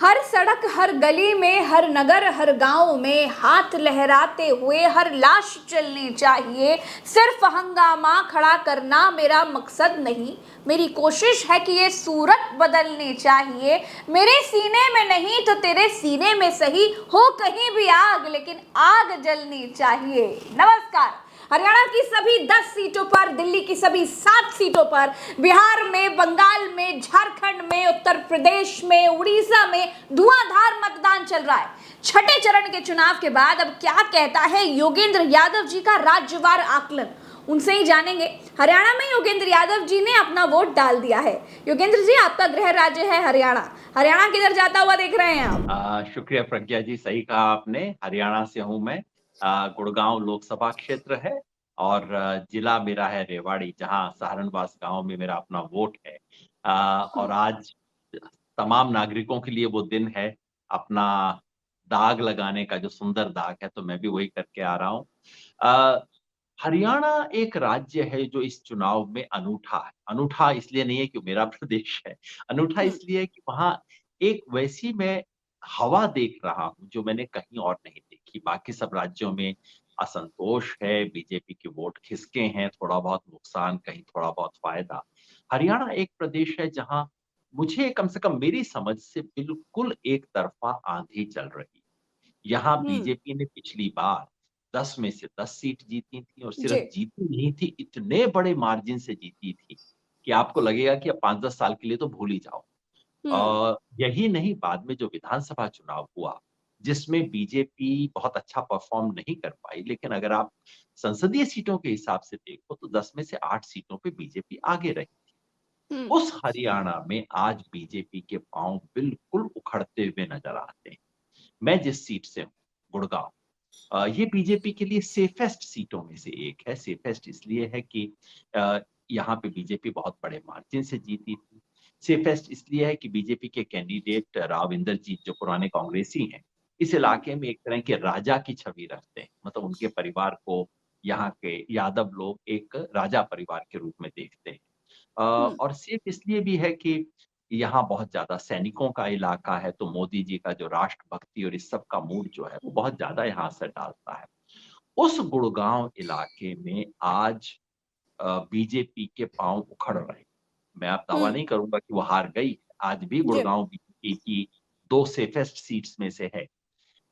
हर सड़क, हर गली में, हर नगर, हर गांव में हाथ लहराते हुए हर लाश चलनी चाहिए। सिर्फ हंगामा खड़ा करना मेरा मकसद नहीं, मेरी कोशिश है कि ये सूरत बदलनी चाहिए। मेरे सीने में नहीं तो तेरे सीने में सही, हो कहीं भी आग लेकिन आग जलनी चाहिए। नमस्कार। हरियाणा की सभी 10 सीटों पर, दिल्ली की सभी 7 सीटों पर, बिहार में, बंगाल में, झारखंड में, उत्तर प्रदेश में, उड़ीसा में धुआंधार मतदान चल रहा है। छठे चरण के चुनाव के बाद अब क्या कहता है योगेंद्र यादव जी का राज्यवार आकलन, उनसे ही जानेंगे। हरियाणा में योगेंद्र यादव जी ने अपना वोट डाल दिया है। योगेंद्र जी, आपका गृह राज्य है हरियाणा। हरियाणा किधर जाता हुआ देख रहे हैं आप? शुक्रिया प्रज्ञा जी, सही कहा आपने। हरियाणा से हूँ मैं। गुड़गांव लोकसभा क्षेत्र है और जिला मेरा है रेवाड़ी, जहाँ सहारनवास गांव में मेरा अपना वोट है। और आज तमाम नागरिकों के लिए वो दिन है, अपना दाग लगाने का, जो सुंदर दाग है, तो मैं भी वही करके आ रहा हूँ। अ, हरियाणा एक राज्य है जो इस चुनाव में अनूठा है। अनूठा इसलिए नहीं है कि वो मेरा प्रदेश है, अनूठा हम्म। इसलिए है कि वहाँ एक वैसी मैं हवा देख रहा हूँ जो मैंने कहीं और नहीं देखी। बाकी सब राज्यों में असंतोष है, बीजेपी के वोट खिसके हैं, थोड़ा बहुत नुकसान, कहीं थोड़ा बहुत फायदा। हरियाणा एक प्रदेश है जहाँ मुझे, कम से कम मेरी समझ से, बिल्कुल एक तरफा आंधी चल रही। यहाँ हम्म। बीजेपी ने पिछली बार 10 में से 10 सीट जीती थी, और जी। सिर्फ जीती नहीं थी, इतने बड़े मार्जिन से जीती थी कि आपको लगेगा कि अब 5-10 साल के लिए तो भूल ही जाओ। हम्म। यही नहीं, बाद में जो विधानसभा चुनाव हुआ, जिसमें बीजेपी बहुत अच्छा परफॉर्म नहीं कर पाई, लेकिन अगर आप संसदीय सीटों के हिसाब से देखो तो 10 में से 8 सीटों पे बीजेपी आगे रही। हम्म। उस हरियाणा में आज बीजेपी के पांव बिल्कुल उखड़ते हुए नजर आते हैं। मैं जिस सीट से हूँ, गुड़गांव, ये बीजेपी के लिए सेफेस्ट सीटों में से एक है। सेफेस्ट इसलिए है कि अ, यहाँ पे बीजेपी बहुत बड़े मार्जिन से जीती थी। सेफेस्ट इसलिए है कि बीजेपी के कैंडिडेट राव इंदरजीत, जो पुराने कांग्रेसी हैं, इस हम्म। इलाके में एक तरह के राजा की छवि रखते हैं। मतलब उनके परिवार को यहाँ के यादव लोग एक राजा परिवार के रूप में देखते हैं। हम्म। और सेफ इसलिए भी है कि यहाँ बहुत ज़्यादा सैनिकों का इलाका है, तो मोदी जी का जो राष्ट्रभक्ति और इस सब का मूड जो है, वो बहुत ज़्यादा यहाँ असर डालता है। उस गुड़गाँव इलाके में आज बीजेपी के पाँव उखड़ रहे हैं। मैं अब दावा हम्म। नहीं करूँगा कि वो हार गई है। आज भी जी। गुड़गाँव बीजेपी की 2 सेफेस्ट सीट्स में से है।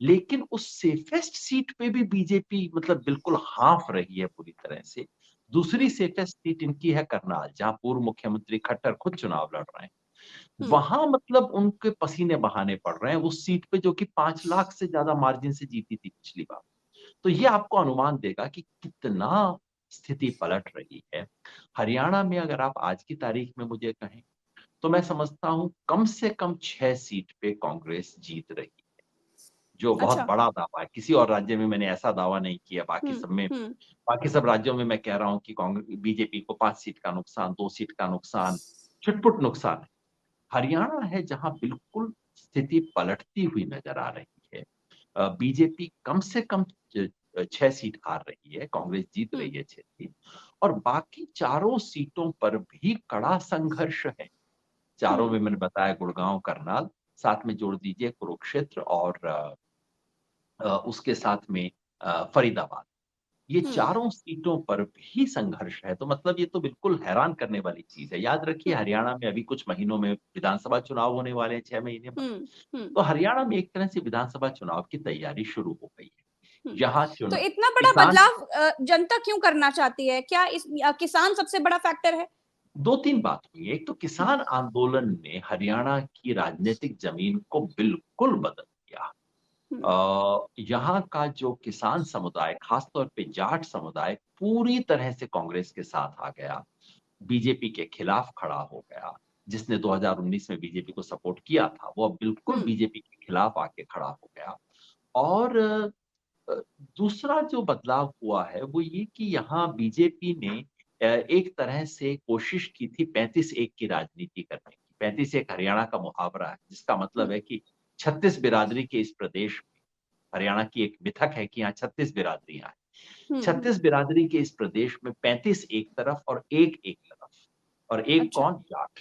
लेकिन उस सेफेस्ट सीट पे भी बीजेपी मतलब बिल्कुल हाँफ रही है पूरी तरह से। दूसरी हम्म। सेफेस्ट सीट इनकी है करनाल, जहाँ पूर्व मुख्यमंत्री खट्टर खुद चुनाव लड़ रहे हैं। हम्म। वहाँ मतलब उनके पसीने बहाने पड़ रहे हैं उस सीट पे, जो कि 5 लाख से ज़्यादा मार्जिन से जीती थी पिछली बार। तो ये आपको अनुमान देगा कि कितना स्थिति पलट रही है। हरियाणा में अगर आप आज की तारीख में मुझे कहें, तो मैं समझता हूँ कम से कम 6 सीट पे कांग्रेस जीत रही है, जो बहुत अच्छा। बड़ा दावा है। किसी और राज्य में मैंने ऐसा दावा नहीं किया। हम्म। हम्म। बाकी सब राज्यों में मैं कह रहा हूँ कि बीजेपी को 5 सीट का नुकसान, 2 सीट का नुकसान, छुट-पुट नुकसान है। हरियाणा है जहाँ बिल्कुल स्थिति पलटती हुई नजर आ रही है। बीजेपी कम से कम 6 सीट हार रही है, कांग्रेस जीत रही हम्म। है 6 सीट, और बाकी चारों सीटों पर भी कड़ा संघर्ष है। चारों हम्म। में मैंने बताया, गुड़गांव, करनाल, साथ में जोड़ दीजिए कुरुक्षेत्र और उसके साथ में फरीदाबाद। ये हम्म। चारों सीटों पर भी संघर्ष है, तो मतलब ये तो बिल्कुल हैरान करने वाली चीज़ है। याद रखिए, हम्म। हरियाणा में अभी कुछ महीनों में विधानसभा चुनाव होने वाले हैं, 6 महीने बाद। हम्म। हम्म। तो हरियाणा में एक तरह से विधानसभा चुनाव की तैयारी शुरू हो गई है। हम्म। यहाँ तो चुन इतना बड़ा किसान बदलाव जनता क्यों करना चाहती है? क्या इस किसान सबसे बड़ा फैक्टर है? 2-3 बात हुई है। एक तो हम्म। किसान आंदोलन ने हरियाणा की राजनीतिक ज़मीन को बिल्कुल बदल दिया। हम्म। यहाँ का जो किसान समुदाय, खासतौर पे जाट समुदाय, पूरी तरह से कांग्रेस के साथ आ गया, बीजेपी के खिलाफ खड़ा हो गया। जिसने 2019 में बीजेपी को सपोर्ट किया था, वो अब बिल्कुल हम्म। बीजेपी के खिलाफ आके खड़ा हो गया। और अ, दूसरा जो बदलाव हुआ है वो ये कि यहाँ बीजेपी ने एक तरह से कोशिश की थी 35-1 की राजनीति करने की। 35-1 हरियाणा का मुहावरा है, जिसका मतलब हम्म। है कि 36 बिरादरी के इस प्रदेश में, हरियाणा की एक मिथक है कि यहाँ 36 बिरादरियां हैं। हम्म। 36 बिरादरी के इस प्रदेश में 35 एक तरफ और 1 एक तरफ, और एक अच्छा। कौन? जाट।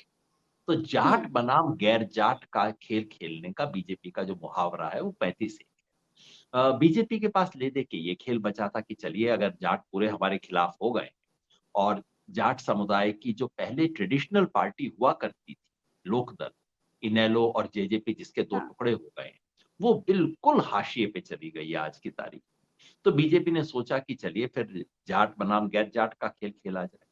तो जाट बनाम गैर जाट का खेल खेलने का बीजेपी का जो मुहावरा है वो 35 है। बीजेपी के पास ले दे के ये खेल बचा था कि चलिए अगर जाट पूरे हमारे खिलाफ हो गए और जाट समुदाय की जो पहले ट्रेडिशनल पार्टी हुआ करती थी, लोकदल, इनेलो और जेजेपी जिसके दो हाँ। टुकड़े हो गए, वो बिल्कुल हाशिए पे चली गई है आज की तारीख। तो बीजेपी ने सोचा कि चलिए फिर जाट बनाम गैर जाट का खेल खेला जाए।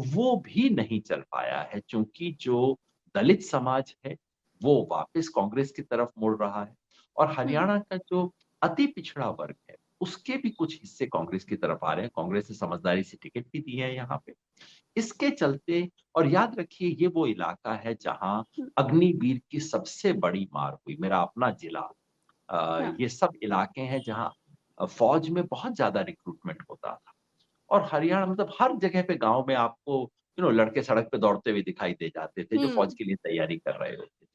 वो भी नहीं चल पाया है क्योंकि जो दलित समाज है वो वापस कांग्रेस की तरफ मुड़ रहा है और हरियाणा का जो अति पिछड़ा वर्ग है उसके भी कुछ हिस्से कांग्रेस की तरफ आ रहे हैं। कांग्रेस ने समझदारी से टिकट भी दिए हैं यहाँ पे। इसके चलते, और याद रखिए ये वो इलाका है जहां अग्निवीर की सबसे बड़ी मार हुई, मेरा अपना जिला। हाँ। ये सब इलाके हैं जहां फौज में बहुत ज्यादा रिक्रूटमेंट होता था और हरियाणा मतलब हर जगह पे गांव में आपको लड़के सड़क पे दौड़ते हुए दिखाई दे जाते थे जो फौज के लिए तैयारी कर रहे होते थे।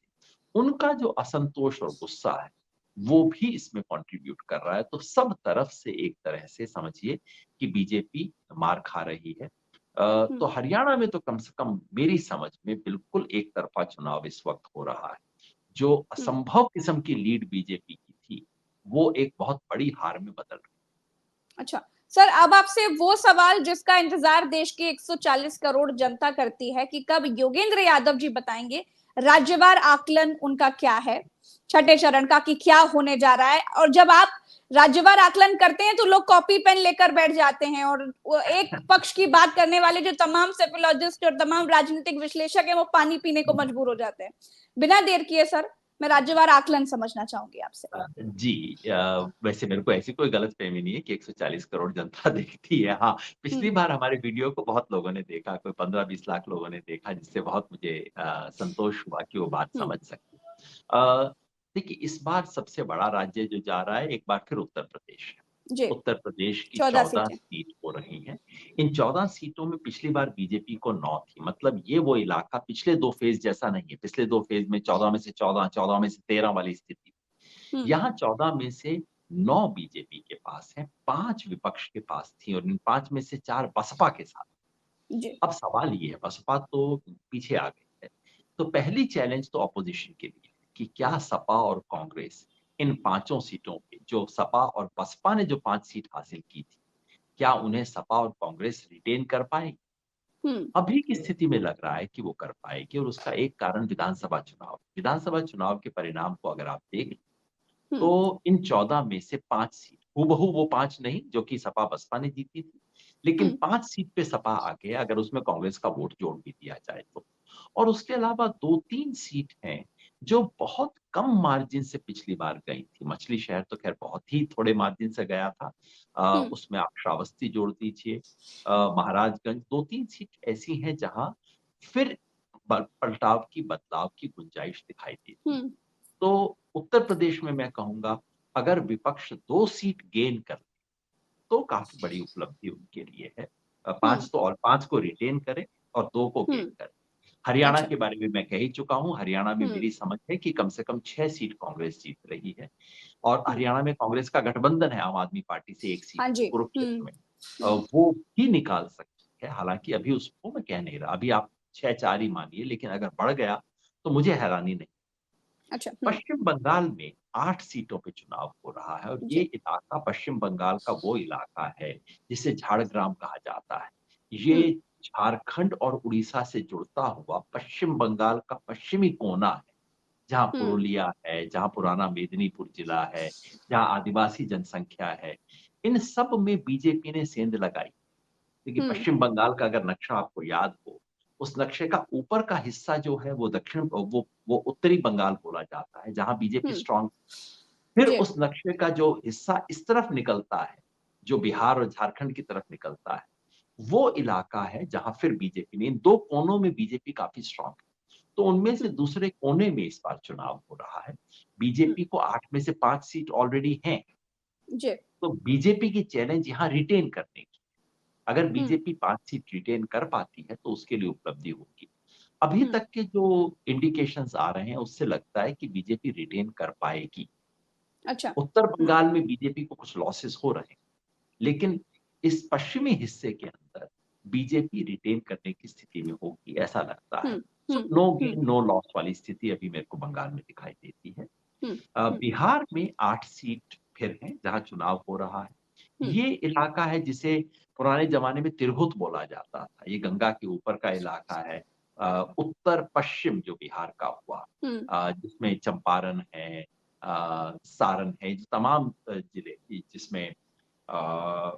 उनका जो असंतोष और गुस्सा है वो भी इसमें कंट्रीब्यूट कर रहा है। तो सब तरफ से एक तरह से समझिए कि बीजेपी मार खा रही है। तो हरियाणा में तो कम से कम मेरी समझ में बिल्कुल एक तरफा चुनाव इस वक्त हो रहा है। जो असंभव किस्म की लीड बीजेपी की थी वो एक बहुत बड़ी हार में बदल रही अच्छा सर, अब आपसे वो सवाल जिसका इंतजार देश की 140 करोड़ जनता करती है कि कब योगेंद्र यादव जी बताएंगे राज्यवार आकलन उनका क्या है, छठे चरण का, कि क्या होने जा रहा है। और जब आप राज्यवार आकलन करते हैं तो लोग कॉपी पेन लेकर बैठ जाते हैं और वो एक पक्ष की बात करने वाले जो तमाम सेफोलॉजिस्ट और तमाम राजनीतिक विश्लेषक हैं वो पानी पीने को मजबूर हो जाते हैं। बिना देर किए सर, मैं राज्यवार आकलन समझना चाहूंगी आपसे। जी। वैसे मेरे को ऐसी कोई गलतफहमी नहीं है कि 140 करोड़ जनता देखती है। हाँ, पिछली हम्म। बार हमारे वीडियो को बहुत लोगों ने देखा, कोई 15-20 लाख लोगों ने देखा, जिससे बहुत मुझे संतोष हुआ कि वो बात हम्म। समझ सके। अ, देखिए इस बार सबसे बड़ा राज्य जो जा रहा है एक बार फिर उत्तर प्रदेश है। जी। उत्तर प्रदेश की 14 14 सीटें। सीट हो रही हैं। इन 14 सीटों में पिछली बार बीजेपी को 9 थी। मतलब ये वो इलाका पिछले 2 फेज जैसा नहीं है। पिछले 2 फेज में 14 में से 14, 14 में से 13 वाली स्थिति। हम्म। यहाँ 14 में से 9 बीजेपी के पास हैं, 5 विपक्ष के पास थी और इन 5 में से 4 बसपा के साथ। जी। अब सवाल ये है, बसपा तो पीछे आ गई है। तो पहली चैलेंज तो ऑपोजिशन के लिए है कि क्या सपा और कांग्रेस इन पांचों सीटों पे, जो सपा और बसपा ने जो 5 सीट हासिल की थी, क्या उन्हें सपा और कांग्रेस रिटेन कर पाएगी? हम्म। अभी की स्थिति में लग रहा है कि वो कर पाएगी और उसका एक कारण विधानसभा चुनाव के परिणाम को अगर आप देख हम्म। तो इन 14 में से 5 सीट, हूबहू वो 5 नहीं जो कि सपा बसपा ने जीती थी, लेकिन हम्म। 5 सीट पे सपा आगे अगर उसमें कांग्रेस का वोट जोड़ भी दिया जाए तो। और उसके अलावा 2-3 सीट हैं जो बहुत कम मार्जिन से पिछली बार गई थी। मछली शहर तो खैर बहुत ही थोड़े मार्जिन से गया था। हम्म। उसमें आप श्रावस्ती जोड़ दीजिए, महाराजगंज, 2-3 सीट ऐसी हैं जहां फिर पलटाव की, बदलाव की गुंजाइश दिखाई देती है। हम्म। तो उत्तर प्रदेश में मैं कहूंगा अगर विपक्ष 2 सीट गेन कर तो काफी बड़ी उपलब्धि उनके लिए है। हम्म। 5 तो और 5 को रिटेन करे और 2 को गेन हम्म। करे। हरियाणा अच्छा। के बारे में मैं कह ही चुका हूं। हरियाणा में हम्म। मेरी समझ है कि कम से कम 6 सीट कांग्रेस जीत रही है और हम्म। हरियाणा में कांग्रेस का गठबंधन है आम आदमी पार्टी से 1 सीट हाँ पे जी। कुरुक्षेत्र में। हम्म। वो भी निकाल सकती है। हालांकि अभी उसको मैं कह नहीं रहा, अभी आप 6-4 ही मानिए, लेकिन अगर बढ़ गया तो मुझे हैरानी नहीं। अच्छा। पश्चिम बंगाल में 8 सीटों पे चुनाव हो रहा है और ये जी। इलाका पश्चिम बंगाल का वो इलाका है जिसे झाड़ग्राम कहा जाता है। हम्म। ये झारखंड और उड़ीसा से जुड़ता हुआ पश्चिम बंगाल का पश्चिमी कोना है, जहाँ हम्म। पुरुलिया है, जहाँ पुराना मेदिनीपुर जिला है, जहाँ आदिवासी जनसंख्या है। इन सब में बीजेपी ने सेंध लगाई। देखिए हम्म। पश्चिम बंगाल का अगर नक्शा आपको याद हो, उस नक्शे का ऊपर का हिस्सा जो है वो वो उत्तरी बंगाल बोला जाता है जहां बीजेपी हम्म। स्ट्रांग। फिर जी। उस नक्शे का जो हिस्सा इस तरफ निकलता है, जो बिहार और झारखंड की तरफ निकलता है, वो इलाका है जहां फिर बीजेपी ने, इन दो कोनों में बीजेपी काफी स्ट्रांग है। तो उनमें से हम्म। दूसरे कोने में इस बार चुनाव हो रहा है। हम्म। बीजेपी को 8 में से 5 सीट ऑलरेडी हैं। जी। तो बीजेपी की चैलेंज यहाँ रिटेन करने की। अगर हम्म। बीजेपी 5 सीट रिटेन कर पाती है तो उसके लिए उपलब्धि होगी। अभी हम्म। तक के जो इंडिकेशंस आ रहे हैं उससे लगता है कि बीजेपी रिटेन कर पाएगी। अच्छा। उत्तर हम्म। बंगाल में बीजेपी को कुछ लॉसेस हो रहे हैं, लेकिन इस पश्चिमी हिस्से के अंदर बीजेपी रिटेन करने की स्थिति में होगी, ऐसा लगता है। हम्म सो हम्म नो हम्म गेन नो लॉस वाली स्थिति अभी मेरे को बंगाल में दिखाई देती है। हम्म बिहार में 8 सीट फिर हैं जहाँ चुनाव हो रहा है। हम्म ये इलाका है जिसे पुराने जमाने में तिरहुत बोला जाता था। ये गंगा के ऊपर का इलाका है। उत्तर पश्चिम जो बिहार का हुआ, हम्म जिसमें चंपारण है, सारण है, जो तमाम जिले जिसमें अ,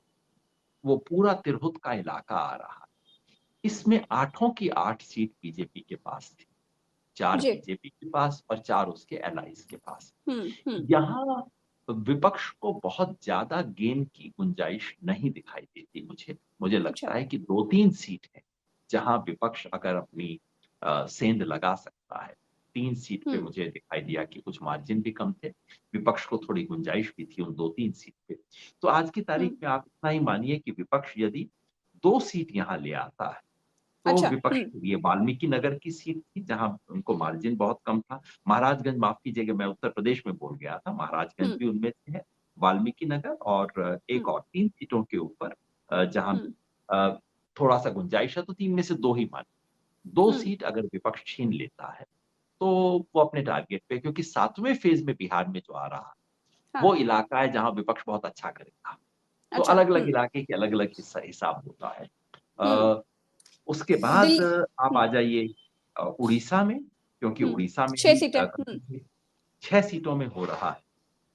वो पूरा तिरहुत का इलाका आ रहा है। इसमें 8 की 8 सीट बीजेपी के पास थी। 4 जी। बीजेपी के पास और 4 उसके एलाइज के पास। हम्म। यहाँ विपक्ष को बहुत ज्यादा गेन की गुंजाइश नहीं दिखाई देती मुझे। मुझे अच्छा। लगता है कि 2-3 सीट है जहां विपक्ष अगर अपनी सेंध लगा सकता है। 3 सीट पे हम्म मुझे दिखाई दिया कि कुछ मार्जिन भी कम थे। विपक्ष को थोड़ी गुंजाइश भी थी उन 2-3 सीट पे। तो आज की तारीख हम्म में आप इतना ही मानिए कि विपक्ष यदि 2 सीट यहाँ ले आता है, तो अच्छा। विपक्ष के लिए वाल्मीकि नगर की सीट थी जहां उनको मार्जिन बहुत कम था। महाराजगंज, माफ कीजिएगा मैं उत्तर प्रदेश में बोल गया था, महाराजगंज हम्म भी उनमें से है। वाल्मीकि नगर और एक हम्म और 3 सीटों के ऊपर जहां हम्म अ, थोड़ा सा गुंजाइश है, तो 3 में से 2 ही मानिए। 2 हम्म सीट अगर विपक्ष छीन लेता है, तो वो अपने टारगेट पे, क्योंकि 7वें फेज में बिहार में जो आ रहा है, हाँ। वो इलाका है जहां विपक्ष बहुत अच्छा करेगा। तो अच्छा। अलग-अलग इलाके के अलग-अलग हिसाब होता है। हम्म अ, उसके बाद दिल्ली। आप आ जाइए उड़ीसा में, क्योंकि हम्म उड़ीसा में 6 सीटें। 6 सीटों में हो रहा है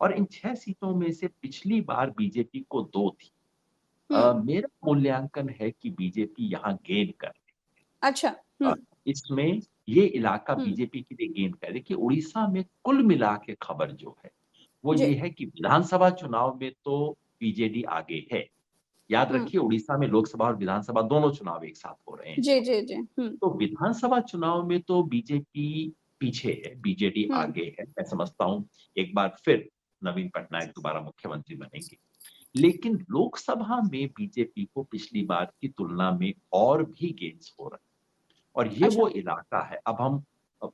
और इन 6 सीटों में से पिछली बार बीजेपी को 2 थी। हम्म मेरा मूल्यांकन है कि बीजेपी यहाँ गेन कर अच्छा। अ, इसमें ये इलाका हम्म बीजेपी के लिए गेन करे। देखिए उड़ीसा में कुल मिला के खबर जो है, वो जी। ये है कि विधानसभा चुनाव में तो बीजेडी आगे है। याद हम्म रखिए उड़ीसा में लोकसभा और विधानसभा दोनों चुनाव एक साथ हो रहे हैं इस जी वक़्त। जी जी। तो विधानसभा चुनाव में तो बीजेपी पीछे है, बीजेडी हम्म आगे है। मैं समझता हूँ एक बार फिर नवीन पटनायक दोबारा मुख्यमंत्री बनेंगे। लेकिन लोकसभा में बीजेपी को पिछली बार की तुलना में और भी गेन्स हो रहे हैं और ये अच्छा। वो इलाका है। अब हम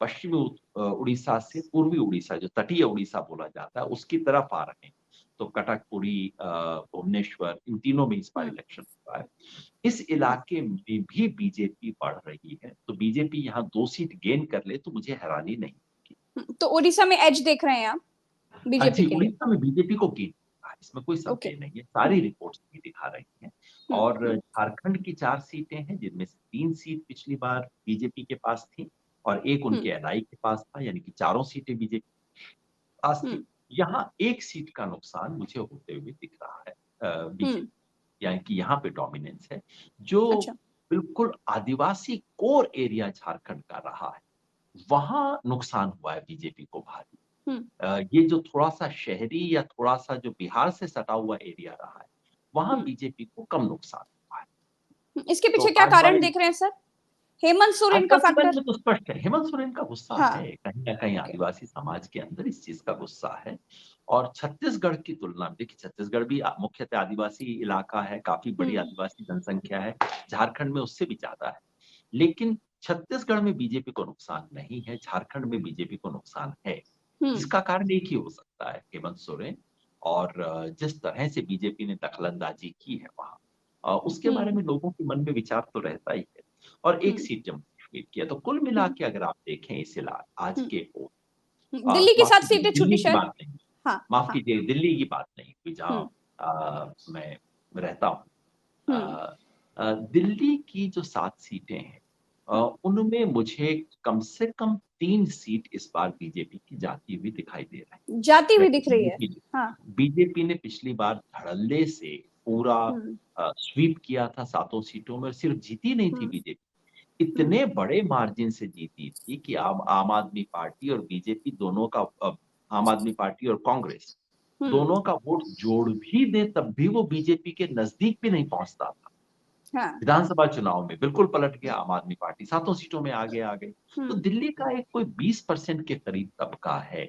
पश्चिमी उड़ीसा से पूर्वी उड़ीसा, जो तटीय उड़ीसा बोला जाता है, उसकी तरफ आ रहे हैं। तो कटक, पुरी, भुवनेश्वर, इन तीनों में इस बार हम्म इलेक्शन हुआ है। इस इलाके में भी बीजेपी बढ़ रही है, तो बीजेपी यहाँ 2 सीट गेन कर ले तो मुझे हैरानी नहीं होगी। तो उड़ीसा में एज देख रहे हैं आप बीजेपी जी, के लिए? उड़ीसा में बीजेपी को गेन मिला है, इसमें कोई ओके। संदेह नहीं है, सारी रिपोर्ट्स भी दिखा रही हैं। और हम्म झारखंड की 4 सीटें हैं, जिनमें से 3 सीट पिछली बार बीजेपी के पास थी और 1 उनके हम्म एलआई के पास था, यानी कि चारों सीटें बीजेपी के पास थी। हम्म यहाँ 1 सीट का नुकसान मुझे होते हुए दिख रहा है हम्म बीजेपी, यानी कि यहाँ पे डोमिनेंस है, जो अच्छा। बिल्कुल आदिवासी कोर एरिया झारखंड का रहा है, वहाँ नुकसान हुआ है बीजेपी को भारी। हम्म ये जो थोड़ा-सा शहरी या थोड़ा-सा जो बिहार से सटा हुआ एरिया रहा है, वहाँ हम्म बीजेपी को कम नुकसान हुआ है। इसके तो पीछे क्या आज कारण हमारे देख रहे हैं सर? हेमंत सोरेन का आदिवासी मन फैक्टर? में तो स्पष्ट है, हेमंत सोरेन का गुस्सा है, हाँ। कहीं न कहीं ओके। आदिवासी समाज के अंदर इस चीज़ का गुस्सा है। और छत्तीसगढ़ की तुलना में देखिए छत्तीसगढ़ भी मुख्यतः आदिवासी इलाका है, काफ़ी बड़ी हम्म आदिवासी जनसंख्या है, झारखंड में उससे भी ज़्यादा है। लेकिन छत्तीसगढ़ में बीजेपी को नुकसान नहीं है, झारखंड में बीजेपी को नुकसान है। हम्म जिसका कारण एक ही हो सकता है, हेमंत सोरेन और जिस तरह से बीजेपी ने दखलंदाजी की है वहाँ, उसके बारे हम्म में लोगों के मन में विचार तो रहता ही है। और एक हम्म सीट जम्मू कश्मीर की है, तो कुल मिला हम्म के अगर आप देखें इस आज हम्म के वोट, दिल्ली की माफ 7 सीटें कीजिए छूटी दिल्ली की शायद। बात नहीं, हाँ माफ हाँ। कीजिए दिल्ली की बात नहीं हुई हम्म जहाँ मैं रहता हूँ। हम्म अ दिल्ली की जो 7 सीटें हैं, हम्म उनमें मुझे कम से कम 3 सीट इस बार बीजेपी की जाती हुई दिखाई दे रही है। जाती हुई देखिए दिख रही है। हाँ। बीजेपी ने पिछली बार धड़ल्ले से पूरा हम्म स्वीप किया था 7 सीटों में और सिर्फ जीती नहीं थी हम्म बीजेपी, हम्म इतने बड़े मार्जिन से जीती थी कि आम आम आदमी पार्टी और बीजेपी दोनों का आम आदमी पार्टी और कांग्रेस हम्म दोनों का वोट जोड़ भी दे तब भी वो बीजेपी के नजदीक भी नहीं पहुंचता था। हाँ। विधानसभा चुनाव में बिल्कुल पलट गया, आम आदमी पार्टी 7 सीटों में आगे आ गई। तो हम्म दिल्ली का एक कोई 20% के करीब तबका है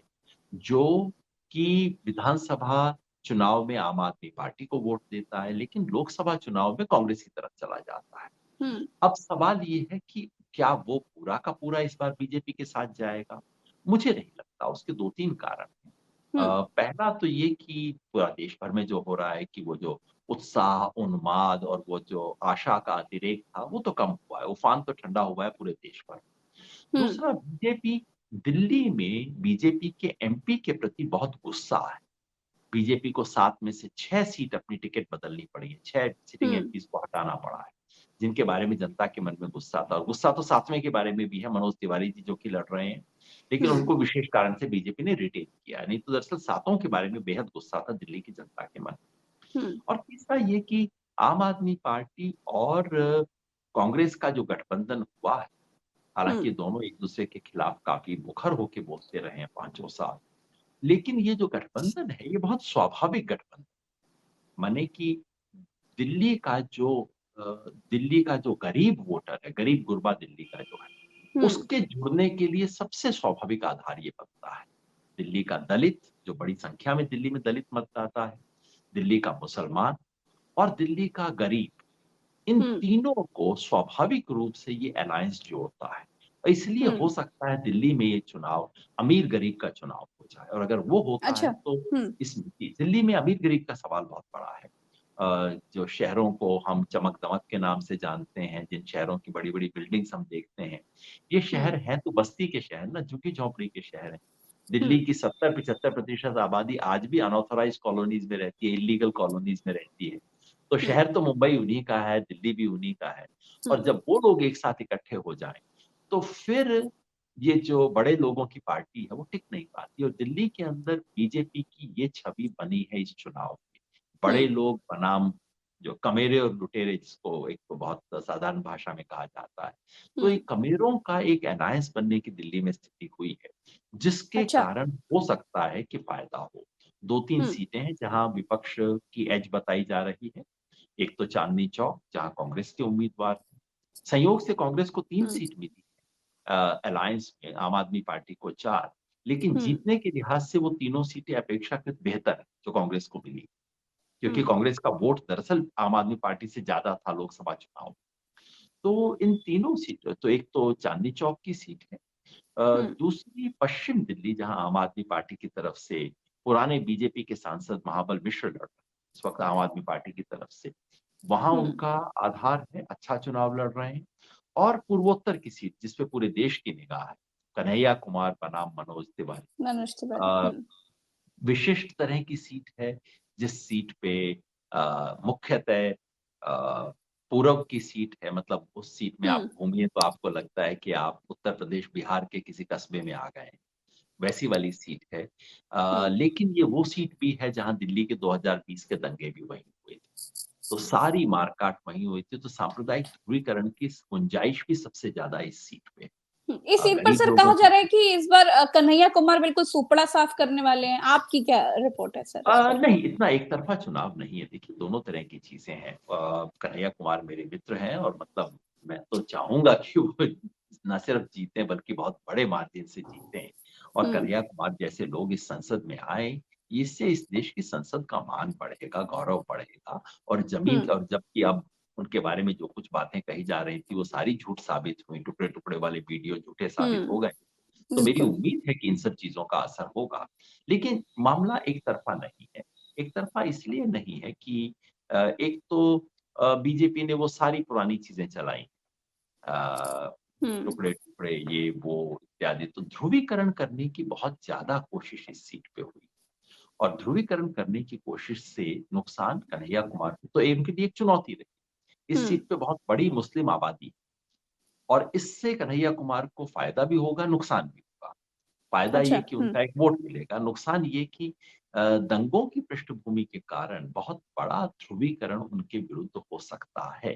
जो कि विधानसभा चुनाव में आम आदमी पार्टी को वोट देता है, लेकिन लोकसभा चुनाव में कांग्रेस की तरफ चला जाता है। हम्म अब सवाल ये है कि क्या वो पूरा का पूरा इस बार बीजेपी के साथ जाएगा? मुझे नहीं लगता, उसके 2-3 कारण हैं। पहला तो ये कि पूरा देश भर में जो हो रहा है कि वो जो उत्साह, उन्माद और वो जो आशा का अतिरेक था, वो तो कम हुआ है, उफान तो ठंडा हुआ है पूरे देश भर। हुँ, दूसरा बीजेपी दिल्ली में बीजेपी के एमपी के प्रति बहुत गुस्सा है। बीजेपी को 7 में से 6 सीट अपनी टिकट बदलनी पड़ी है, 6 सिटिंग हुँ, एमपीज़ को हटाना पड़ा है, जिनके बारे में जनता के मन में गुस्सा था और गुस्सा तो 7वें के बारे में भी है, मनोज तिवारी जी जो कि लड़ रहे हैं, लेकिन हुँ, उनको विशेष कारण से बीजेपी ने रिटेन किया है, नहीं तो दरअसल 7ओं के बारे में बेहद गुस्सा था दिल्ली की जनता के मन में। हुँ, और तीसरा ये कि आम आदमी पार्टी और कांग्रेस का जो गठबंधन हुआ है, हुँ, हालाँकि दोनों एक-दूसरे के खिलाफ काफ़ी मुखर होके बोलते रहे हैं पाँचों साल, लेकिन ये जो गठबंधन है, ये बहुत स्वाभाविक गठबंधन माने कि दिल्ली का जो अ, दिल्ली का जो गरीब वोटर है, गरीब-गुरबा दिल्ली का जो है, हुँ, उसके जुड़ने के लिए सबसे स्वाभाविक आधार ये बनता है। दिल्ली का दलित, जो बड़ी संख्या में दिल्ली में दलित मतदाता है, दिल्ली का मुसलमान और दिल्ली का गरीब, इन हुँ, तीनों को स्वाभाविक रूप से ये अलायंस जोड़ता है। इसलिए हुँ, हो सकता है दिल्ली में ये चुनाव अमीर-गरीब का चुनाव हो जाए और अगर वो होता अच्छा, है तो हुँ, इसमें जी, दिल्ली में अमीर-गरीब का सवाल बहुत बड़ा है। जो शहरों को हम चमक-दमक के नाम से जानते हैं, जिन शहरों की बड़ी-बड़ी बिल्डिंग्स हम देखते हैं, ये हुँ, शहर हैं तो बस्ती के शहर ना, झुग्गी-झोंपड़ी के शहर हैं। हुँ, दिल्ली की 70-75% आबादी आज भी अनऑथराइज्ड कॉलोनीज़ में रहती है, इल्लीगल कॉलोनीज़ में रहती है। तो हुँ, शहर तो मुंबई उन्हीं का है, दिल्ली भी उन्हीं का है हुँ, और जब वो लोग एक साथ इकट्ठे हो जाएँ, तो फिर ये जो बड़े लोगों की पार्टी है, वो टिक नहीं पाती और दिल्ली के अंदर बीजेपी की ये छवि बनी है इस चुनाव में। हुँ, बड़े लोग बनाम जो कमेरे और लुटेरे जिसको एक तो बहुत साधारण भाषा में कहा जाता है। तो हुँ, ये कमेरों का एक अलायंस बनने की दिल्ली में स्थिति हुई है, जिसके अच्छा, कारण हो सकता है कि फ़ायदा हो। 2-3 हुँ, सीटें हैं जहाँ विपक्ष की एज बताई जा रही है। एक तो चांदनी चौक जहाँ कांग्रेस के उम्मीदवार हैं। संयोग से कांग्रेस को 3 हुँ, सीट मिली अलायंस में, आम आदमी पार्टी को 4 लेकिन हुँ, जीतने के लिहाज से वो तीनों सीटें अपेक्षाकृत बेहतर हैं, जो कांग्रेस को मिली। क्योंकि हुँ, कांग्रेस का वोट दरअसल आम आदमी पार्टी से ज़्यादा था लोकसभा चुनाव में। तो इन तीनों सीटों तो एक तो चांदनी चौक की सीट है हुँ, दूसरी पश्चिम दिल्ली जहाँ आम आदमी पार्टी की तरफ से पुराने बीजेपी के सांसद महाबल मिश्र लड़ रहे हैं, इस वक़्त आम आदमी पार्टी की तरफ से। वहाँ हुँ, उनका आधार है, अच्छा चुनाव लड़ रहे हैं और पूर्वोत्तर की सीट जिस पे पूरे देश की निगाह है, कन्हैया कुमार बनाम मनोज तिवारी। मनोज तिवारी, अ, हुँ, विशिष्ट तरह की सीट है, जिस सीट पे मुख्यतः पूरब की सीट है मतलब उस सीट में आप हुँ, घूमिए तो आपको लगता है कि आप उत्तर प्रदेश, बिहार के किसी कस्बे में आ गए हैं, वैसी वाली सीट है। हुँ, लेकिन ये वो सीट भी है जहाँ दिल्ली के 2020 के दंगे भी वहीं हुए थे। तो सारी मार-काट वहीं हुई थी, तो सांप्रदायिक ध्रुवीकरण की गुंजाइश भी सबसे ज़्यादा इस सीट पे है। हुँ, इस सीट पर गरीब सर लोगों कहा जा की रहा है कि इस बार कन्हैया कुमार बिल्कुल सुपड़ा साफ करने वाले हैं, आपकी क्या रिपोर्ट है सर इस पर? नहीं, इतना एक तरफ़ा चुनाव नहीं है। देखिए, दोनों तरह की चीज़ें हैं। कन्हैया कुमार मेरे मित्र हैं और मतलब मैं तो चाहूँगा कि वो ना सिर्फ़ जीतें बल्कि बहुत बड़े मार्जिन से जीतें और हुँ, कन्हैया कुमार जैसे लोग इस संसद में आएँ, इससे इस देश की संसद का मान बढ़ेगा, गौरव बढ़ेगा और ज़मीन हुँ, और जबकि अब उनके बारे में जो कुछ बातें कही जा रही थी, वो सारी झूठ साबित हुई, टुकड़े-टुकड़े वाले वीडियो झूठे साबित हो हुँ, गए। तो मेरी बिल्कुल, उम्मीद है कि इन सब चीज़ों का असर होगा। लेकिन मामला एक तरफ़ा नहीं है। एक तरफ़ा इसलिए नहीं है कि एक तो बीजेपी ने वो सारी पुरानी चीज़ें चलाई। अ, हुँ, टुकड़े-टुकड़े ये वो इत्यादि। तो ध्रुवीकरण करने की बहुत ज़्यादा कोशिश इस सीट पे हुई और ध्रुवीकरण करने की कोशिश से नुकसान कन्हैया कुमार को तो उनके लिए एक चुनौती रही। इस हुँ, सीट पे बहुत बड़ी मुस्लिम आबादी है और इससे कन्हैया कुमार को फ़ायदा भी होगा, नुकसान भी होगा। फ़ायदा अच्छा, ये कि हुँ, उनका एक वोट मिलेगा, नुकसान ये कि दंगों की पृष्ठभूमि के कारण बहुत बड़ा ध्रुवीकरण उनके विरुद्ध हो सकता है।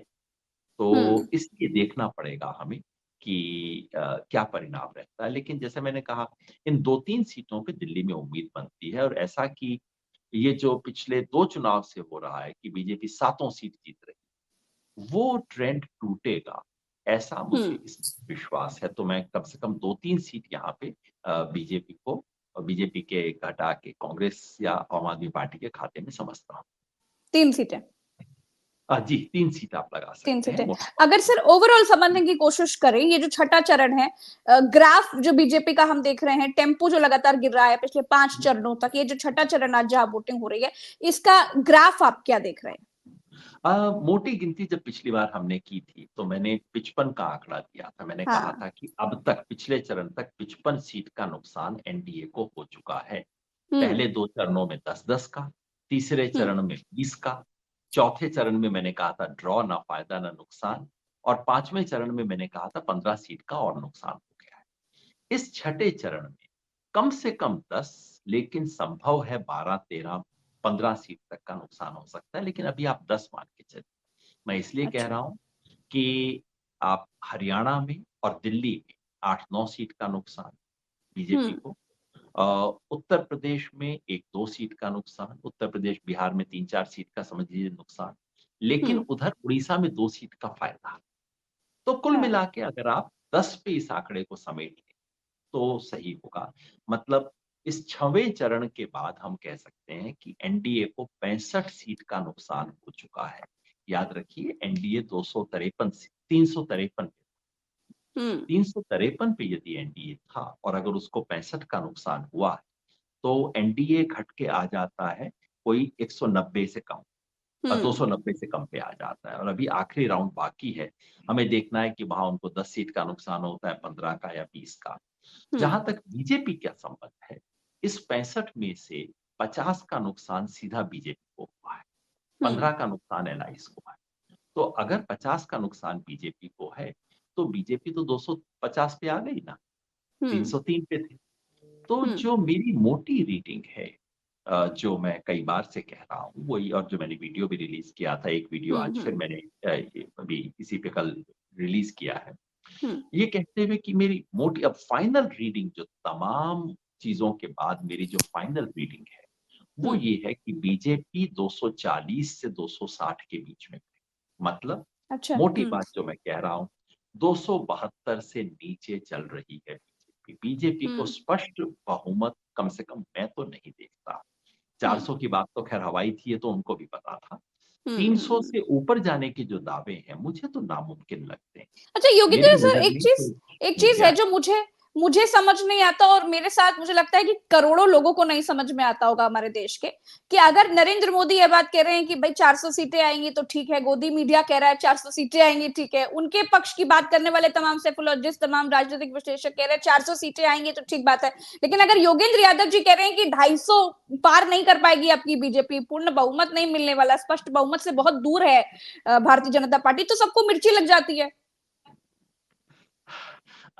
हुँ, तो इसलिए देखना पड़ेगा हमें कि क्या परिणाम रहता है। लेकिन जैसे मैंने कहा, इन 2-3 सीटों पे दिल्ली में उम्मीद बनती है और ऐसा कि ये जो पिछले 2 चुनाव से हो रहा है कि बीजेपी सातों सीट जीत रही है, वो ट्रेंड टूटेगा, ऐसा हुँ। मुझे इस विश्वास है। तो मैं कम से कम 2-3 सीट यहाँ पे बीजेपी को और बीजेपी के घटा के कांग्रेस या आम आदमी पार्टी के खाते में समझता हूँ। 3 सीटें। जी 3 सीट आप लगा 3 सकते हैं सीटें। मोटा अगर मामला। सर ओवरऑल समझने की कोशिश करें, ये जो छठा चरण है, ग्राफ जो बीजेपी का हम देख रहे हैं, टेम्पो जो लगातार गिर रहा है पिछले 5 चरणों तक, ये जो छठा चरण आज जहाँ वोटिंग हो रही है, इसका ग्राफ आप क्या देख रहे हैं? मोटी गिनती जब पिछली बार हमने की थी तो मैंने 55 का आंकड़ा दिया था। मैंने कहा हाँ। था कि अब तक पिछले चरण तक 55 सीट का नुकसान एनडीए को हो चुका है। हुँ, पहले 2 चरणों में 10-10 का, तीसरे हुँ, चरण में 20 का, चौथे चरण में मैंने कहा था ड्रॉ ना फायदा ना नुकसान और 5वें चरण में मैंने कहा था 15 सीट का और नुकसान हो गया है। इस छठे चरण में कम से कम 10 लेकिन संभव है 12, 13, 15 सीट तक का नुकसान हो सकता है, लेकिन अभी आप 10 मान के चलिए। मैं इसलिए कह अच्छा। रहा हूँ कि आप हरियाणा में और दिल्ली में 8-9 सीट का नुकसान हुँ, बीजेपी को, उत्तर प्रदेश में 1-2 सीट का नुकसान, उत्तर प्रदेश, बिहार में 3-4 सीट का समझ लीजिए नुकसान, लेकिन हुँ, उधर उड़ीसा में 2 सीट का फायदा। तो कुल हाँ, मिला के अगर आप 10 पे इस आंकड़े को समेट लें, तो सही होगा। मतलब इस 6वें चरण के बाद हम कह सकते हैं कि एनडीए को 65 सीट का नुकसान हो चुका है। याद रखिए एनडीए 253 सी 353 हुँ, 353 पे यदि एनडीए था और अगर उसको 65 का नुकसान हुआ, तो एनडीए घट के आ जाता है कोई 190 से कम। हुँ, 290 से कम पे आ जाता है और अभी आखिरी राउंड बाकी है। हमें देखना है कि वहाँ उनको 10 सीट का नुकसान होता है, 15 का या 20 का। हुँ, जहाँ तक बीजेपी का संबंध है, इस 65 में से 50 का नुकसान सीधा बीजेपी को हुआ है, हुँ, 15 का नुकसान एलायंस को है। तो अगर 50 का नुकसान बीजेपी को है, तो बीजेपी तो 250 पे आ गई ना, हुँ, 303 पे थे। तो हुँ, जो मेरी मोटी रीडिंग है, जो मैं कई बार से कह रहा हूँ वही और जो मैंने वीडियो भी रिलीज़ किया था, एक वीडियो हुँ, आज हुँ, फिर मैंने ये अभी इसी पे कल रिलीज़ किया है। हुँ, ये कहते हुए कि मेरी मोटी अब फाइनल रीडिंग जो तमाम चीज़ों के बाद मेरी जो फाइनल रीडिंग है, वो हुँ, ये है कि बीजेपी 240 से 260 के बीच में। मतलब अच्छा, मोटी हुँ, बात जो मैं कह रहा हूँ, 272 से नीचे चल रही है बीजेपी। बीजेपी को हुँ, स्पष्ट बहुमत कम से कम मैं तो नहीं देखता। हुँ, 400 की बात तो ख़ैर हवाई थी, ये तो उनको भी पता था। हुँ, 300 हुँ। से ऊपर जाने के जो दावे हैं, मुझे तो नामुमकिन लगते हैं। अच्छा योगेंद्र मेरी सर, नज़र एक में चीज तो एक हो चीज है गया। जो मुझे मुझे समझ नहीं आता, और मेरे साथ मुझे लगता है कि करोड़ों लोगों को नहीं समझ में आता होगा हमारे देश के, कि अगर नरेंद्र मोदी ये बात कह रहे हैं कि भाई 400 सीटें आएंगी तो ठीक है, गोदी मीडिया कह रहा है 400 सीटें आएंगी ठीक है, उनके पक्ष की बात करने वाले तमाम सेफोलॉजिस्ट, तमाम राजनीतिक विश्लेषक कह रहे हैं 400 सीटें आएंगी तो ठीक बात है, लेकिन अगर योगेंद्र यादव जी कह रहे हैं कि 250 पार नहीं कर पाएगी आपकी बीजेपी, पूर्ण बहुमत नहीं मिलने वाला, स्पष्ट बहुमत से बहुत दूर है भारतीय जनता पार्टी, तो सबको मिर्ची लग जाती है।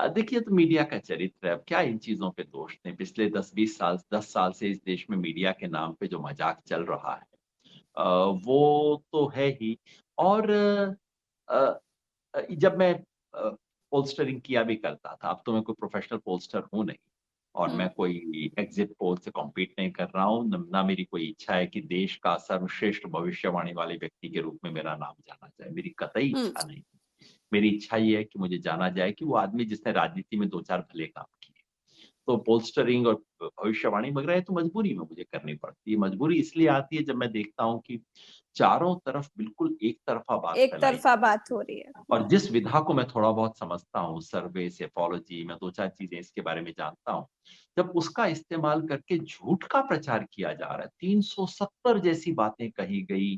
देखिए तो मीडिया का चरित्र है, अब क्या इन चीज़ों पे दोष दें? पिछले 10-20 साल 10 साल से इस देश में मीडिया के नाम पे जो मज़ाक चल रहा है, अ, वो तो है ही और अ जब मैं पोलस्टरिंग किया भी करता था, अब तो मैं कोई प्रोफ़ेशनल पोलस्टर हूँ नहीं और हम्म, मैं कोई एग्ज़िट पोल से कॉम्पीट नहीं कर रहा हूँ, ना मेरी कोई इच्छा है कि देश का सर्वश्रेष्ठ भविष्यवाणी वाले व्यक्ति के रूप में मेरा नाम जाना जाए, मेरी कतई हम्म, इच्छा नहीं। मेरी इच्छा ये है कि मुझे जाना जाए कि वो आदमी जिसने राजनीति में 2-4 भले काम किए। तो पोलस्टरिंग और भविष्यवाणी वगैरह ये तो मजबूरी में मुझे करनी पड़ती है। मजबूरी इसलिए आती है जब मैं देखता हूँ कि चारों तरफ बिल्कुल एक तरफ़ा बात एक फैलाई तरफा जा रही बात है हो रही है। और जिस विधा को मैं थोड़ा बहुत समझता हूँ, सर्वे, सेफोलॉजी, मैं 2-4 चीज़ें इसके बारे में जानता हूँ। जब उसका इस्तेमाल करके झूठ का प्रचार किया जा रहा है, 370 जैसी बातें कही गई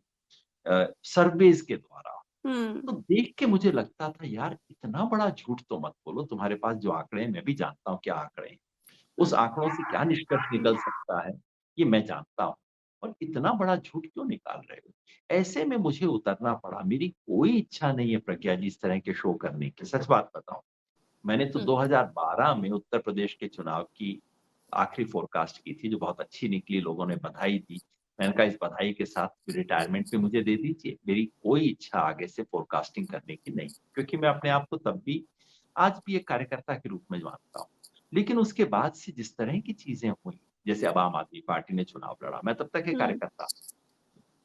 सर्वेज़ के द्वारा, हम्म, तो देख के मुझे लगता था यार इतना बड़ा झूठ तो मत बोलो, तुम्हारे पास जो आंकड़े हैं मैं भी जानता हूँ क्या आंकड़े हैं। उस हम्म, आंकड़ों से क्या निष्कर्ष निकल सकता है, ये मैं जानता हूँ। और इतना बड़ा झूठ क्यों निकाल रहे हो? ऐसे में मुझे उतरना पड़ा। मेरी कोई इच्छा नहीं है प्रज्ञा जी इस तरह के शो करने की, सच बात बताऊँ। मैंने तो हम्म, 2012 में उत्तर प्रदेश के चुनाव की आखिरी फ़ोरकास्ट की थी, जो बहुत अच्छी निकली, लोगों ने बधाई दी। मैंने कहा इस बधाई के साथ रिटायरमेंट भी मुझे दे दीजिए। मेरी कोई इच्छा आगे से फ़ोरकास्टिंग करने की नहीं, क्योंकि मैं अपने आप को तब भी, आज भी एक कार्यकर्ता के रूप में मानता हूँ। लेकिन उसके बाद से जिस तरह की चीज़ें हुई, जैसे अब आम आदमी पार्टी ने चुनाव लड़ा, मैं तब तक एक हम्म, कार्यकर्ता।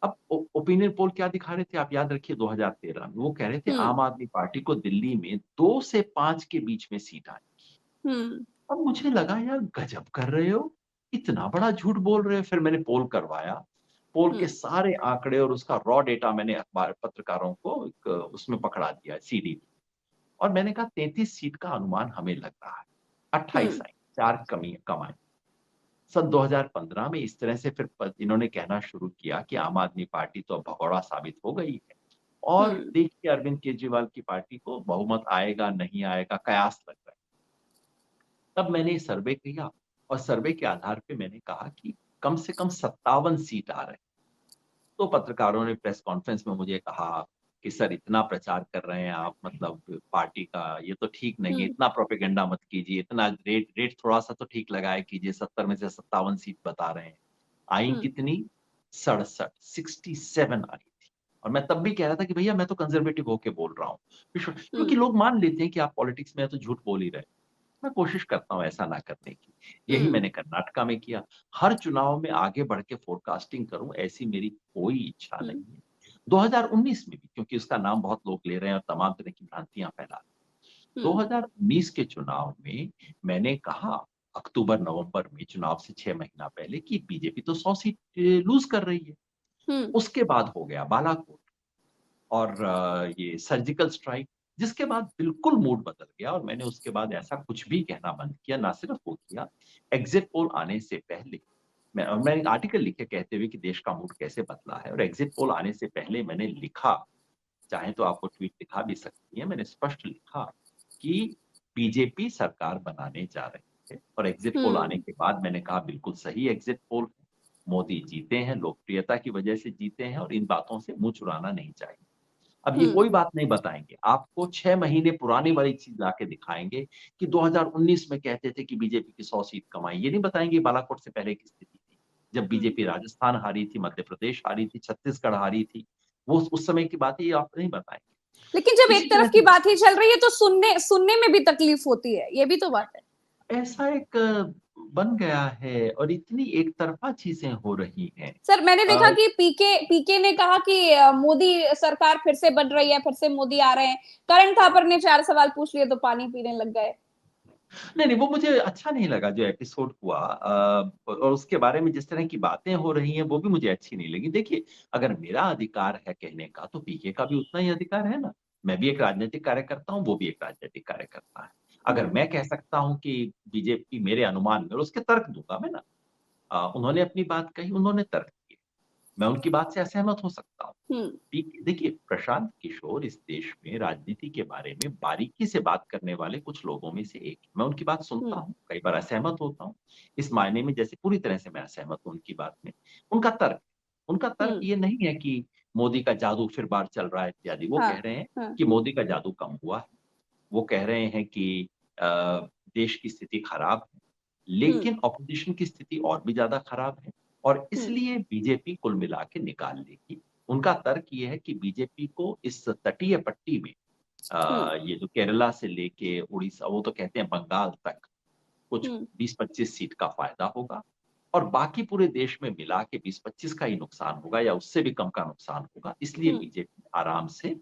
अब ओपिनियन पोल क्या दिखा रहे थे आप याद रखिए 2013 में, वो कह रहे थे हम्म, आम आदमी पार्टी को दिल्ली में 2 से 5 के बीच में सीट आएगी। हम्म, अब मुझे लगा यार गज़ब कर रहे हो, इतना बड़ा झूठ बोल रहे हो। फिर मैंने पोल करवाया, पोल के हुँ, सारे आंकड़े और उसका रॉ डेटा मैंने अखबार पत्रकारों को एक उसमें पकड़ा दिया सीडी में। और मैंने कहा 33 सीट का अनुमान हमें लग रहा है। 28 हुँ, आई, 4 कमी कम आई। सन 2015 में इस तरह से फिर इन्होंने कहना शुरू किया कि आम आदमी पार्टी तो अब भगोड़ा साबित हो गई है। और हुँ, देखिए अरविंद केजरीवाल की पार्टी को बहुमत आएगा, नहीं आएगा, कयास लग रहा है। तब मैंने सर्वे किया और सर्वे के आधार पे मैंने कहा कि कम से कम 57 सीट आ रहे हैं। तो पत्रकारों ने प्रेस कॉन्फ्रेंस में मुझे कहा कि सर इतना प्रचार कर रहे हैं आप, मतलब पार्टी का, ये तो ठीक नहीं है, हुँ, इतना प्रोपेगेंडा मत कीजिए, इतना रेट रेट थोड़ा-सा तो ठीक लगाया कीजिए, 70 में से 57 सीट बता रहे हैं। आई हुँ, कितनी? 67, 67 आई थी। और मैं तब भी कह रहा था कि भैया मैं तो कंज़र्वेटिव होके बोल रहा हूँ। क्योंकि हुँ, लोग मान लेते हैं कि आप पॉलिटिक्स में हैं तो झूठ बोल ही रहे हैं। मैं कोशिश करता हूँ ऐसा ना करने की। यही हुँ, मैंने कर्नाटका में किया। हर चुनाव में आगे बढ़ के फोरकास्टिंग करूँ, ऐसी मेरी कोई इच्छा हुँ, नहीं है। 2019 में भी, क्योंकि उसका नाम बहुत लोग ले रहे हैं और तमाम तरह की भ्रांतियाँ फैला रहे हैं। हुँ, 2019 के चुनाव में मैंने कहा, अक्टूबर-नवंबर में, चुनाव से 6 महीना पहले, कि बीजेपी तो 100 सीट लूज़ कर रही है। हुँ, उसके बाद हो गया बालाकोट और ये सर्जिकल स्ट्राइक, जिसके बाद बिल्कुल मूड बदल गया और मैंने उसके बाद ऐसा कुछ भी कहना बंद किया। ना सिर्फ वो किया, एग्ज़िट पोल आने से पहले मैंने एक आर्टिकल लिखे कहते हुए कि देश का मूड कैसे बदला है, और एग्ज़िट पोल आने से पहले मैंने लिखा, चाहे तो आपको ट्वीट दिखा भी सकती हैं, मैंने स्पष्ट लिखा कि बीजेपी सरकार बनाने जा रही है। और एग्ज़िट पोल आने हुँ, के बाद मैंने कहा बिल्कुल सही एग्ज़िट पोल है। मोदी जीते हैं, लोकप्रियता की वजह से जीते हैं और इन बातों से मुँह चुराना नहीं चाहिए। अब ये हुँ, कोई बात नहीं बताएँगे, आपको 6 महीने पुरानी वाली चीज़ लाके दिखाएँगे कि 2019 में कहते थे कि बीजेपी की 100 सीट कम आई। ये नहीं बताएँगे बालाकोट से पहले की स्थिति थी। जब हुँ। बीजेपी राजस्थान हारी थी, मध्य प्रदेश हारी थी, छत्तीसगढ़ हारी थी। वो उस समय की बात है, ये आप नहीं बताएँगे। लेकिन जब इसी एक तरह तरफ की से बात ही चल रही है तो सुनने सुनने में भी तकलीफ होती है, ये भी तो बात है। ऐसा एक बन गया है और इतनी एक तरफ़ा चीज़ें हो रही हैं। सर मैंने अ देखा कि पीके ने कहा कि मोदी सरकार फिर से बन रही है, फिर से मोदी आ रहे हैं। करण थापर ने 4 सवाल पूछ लिए तो पानी पीने लग गए। नहीं, नहीं, वो मुझे अच्छा नहीं लगा जो एपिसोड हुआ, और उसके बारे में जिस तरह की बातें हो रही हैं, वो भी मुझे अच्छी नहीं लगी। देखिए, अगर मेरा अधिकार है कहने का, तो पीके का भी उतना ही अधिकार है ना। मैं भी एक राजनीतिक कार्यकर्ता हूँ, वो भी एक राजनीतिक कार्यकर्ता है। अगर हुँ, मैं कह सकता हूँ कि बीजेपी मेरे अनुमान में, और उसके तर्क दूँगा मैं ना। उन्होंने अपनी बात कही, उन्होंने तर्क दिए। मैं उनकी बात से असहमत हो सकता हूँ। हुँ, ठीक, देखिए प्रशांत किशोर इस देश में राजनीति के बारे में बारीकी से बात करने वाले कुछ लोगों में से एक हैं। मैं उनकी बात हुँ, सुनता हूँ, कई बार असहमत होता हूँ। इस मायने में जैसे पूरी तरह से मैं असहमत हूँ उनकी बात में। उनका तर्क हुँ, ये नहीं है कि मोदी का जादू फिर बार चल रहा है इत्यादि। वो हाँ, कह रहे हैं हाँ, कि मोदी का जादू कम हुआ है। वो कह रहे हैं कि अ, देश की स्थिति खराब है, हुँ, लेकिन ऑपोज़िशन की स्थिति और भी ज़्यादा खराब है और हुँ, इसलिए बीजेपी कुल मिला के निकाल लेगी। उनका तर्क ये है कि बीजेपी को इस तटीय पट्टी में, हुँ, ये जो केरला से लेके उड़ीसा, वो तो कहते हैं बंगाल तक, कुछ हुँ, 20-25 सीट का फ़ायदा होगा और बाकी पूरे देश में मिला के 20-25 का ही नुकसान होगा या उससे भी कम का नुकसान होगा। इसलिए हुँ, बीजेपी आराम से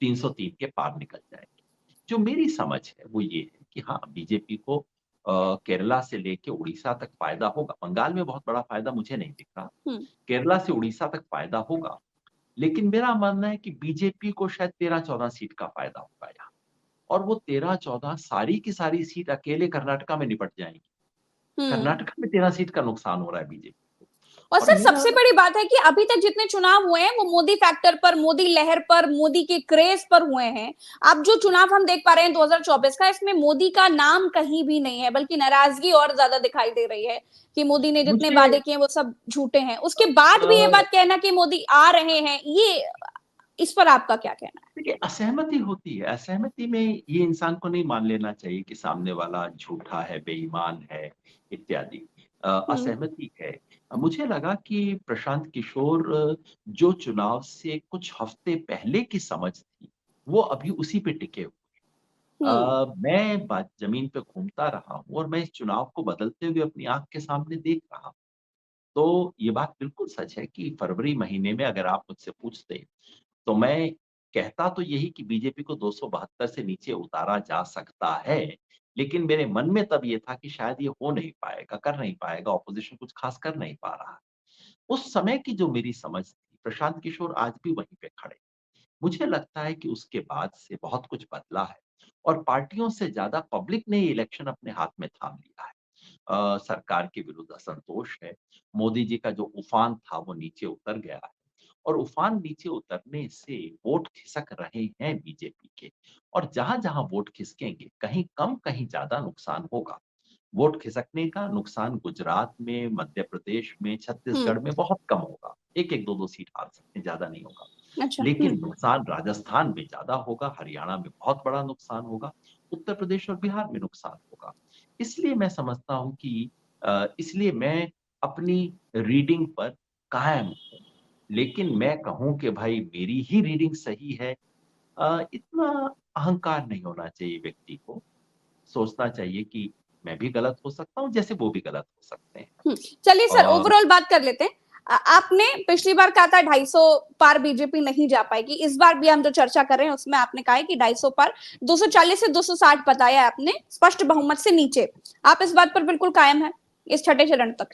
303 के पार निकल जाएगी। जो मेरी समझ है वो ये है कि हाँ, बीजेपी को केरला से लेके उड़ीसा तक फ़ायदा होगा। बंगाल में बहुत बड़ा फ़ायदा मुझे नहीं दिख रहा। हुँ, केरला से उड़ीसा तक फ़ायदा होगा, लेकिन मेरा मानना है कि बीजेपी को शायद 13-14 सीट का फ़ायदा होगा यहाँ, और वो 13-14 सारी की सारी सीट अकेले कर्नाटका में निपट जाएँगी। हुँ। कर्नाटका में 13 सीट का नुकसान हो रहा है बीजेपी को। और और सर मेरा सबसे बड़ी बात है कि अभी तक जितने चुनाव हुए हैं वो मोदी फैक्टर पर, मोदी लहर पर, मोदी के क्रेज पर हुए हैं। अब जो चुनाव हम देख पा रहे हैं 2024 का, इसमें मोदी का नाम कहीं भी नहीं है, बल्कि नाराजगी और ज्यादा दिखाई दे रही है कि मोदी ने जितने मुझे वादे किए वो सब झूठे हैं। उसके बाद भी ये अ बात कहना कि मोदी आ रहे हैं, ये इस पर आपका क्या कहना है? देखिए, असहमति होती है। असहमति में ये इंसान को नहीं मान लेना चाहिए कि सामने वाला झूठा है, बेईमान है, इत्यादि। हम्म, असहमति है। मुझे लगा कि प्रशांत किशोर, जो चुनाव से कुछ हफ्ते पहले की समझ थी, वो अभी उसी पे टिके हुए। हम्म, मैं बात ज़मीन पे घूमता रहा हूँ और मैं इस चुनाव को बदलते हुए अपनी आँख के सामने देख रहा हूँ। तो ये बात बिल्कुल सच है कि फरवरी महीने में अगर आप मुझसे पूछते, तो मैं कहता तो यही कि बीजेपी को 272 से नीचे उतारा जा सकता है, लेकिन मेरे मन में तब ये था कि शायद ये हो नहीं पाएगा, कर नहीं पाएगा, ऑपोज़िशन कुछ ख़ास कर नहीं पा रहा। उस समय की जो मेरी समझ थी, प्रशांत किशोर आज भी वहीं पे खड़े। मुझे लगता है कि उसके बाद से बहुत कुछ बदला है और पार्टियों से ज्यादा पब्लिक ने ये इलेक्शन अपने हाथ में थाम लिया है। सरकार के विरुद्ध असंतोष है। मोदी जी का जो उफान था वो नीचे उतर गया है और उफान नीचे उतरने से वोट खिसक रहे हैं बीजेपी के और जहां-जहां वोट खिसकेंगे कहीं कम कहीं ज्यादा नुकसान होगा। वोट खिसकने का नुकसान गुजरात में, मध्य प्रदेश में, हुँ, छत्तीसगढ़ में बहुत कम होगा। 1-1 2-2 सीट हार सकते हैं, ज्यादा नहीं होगा। अच्छा, लेकिन नुकसान राजस्थान में ज़्यादा होगा, हरियाणा में बहुत बड़ा नुकसान होगा, उत्तर प्रदेश और बिहार में नुकसान होगा। इसलिए मैं समझता हूँ कि इसलिए मैं अपनी रीडिंग पर कायम हूँ। लेकिन मैं कहूँ कि भाई मेरी ही रीडिंग सही है, इतना अहंकार नहीं होना चाहिए व्यक्ति को। सोचना चाहिए कि मैं भी गलत हो सकता हूँ, जैसे वो भी गलत हो सकते हैं। हुँ, चलिए सर और ओवरऑल बात कर लेते हैं। आपने पिछली बार कहा था 250 पार बीजेपी नहीं जा पाएगी। इस बार भी हम जो चर्चा कर रहे हैं उसमें आपने कहा है कि 250 पार 240 से 260 बताया है आपने, स्पष्ट बहुमत से नीचे। आप इस बात पर बिल्कुल कायम हैं, इस छठे चरण तक?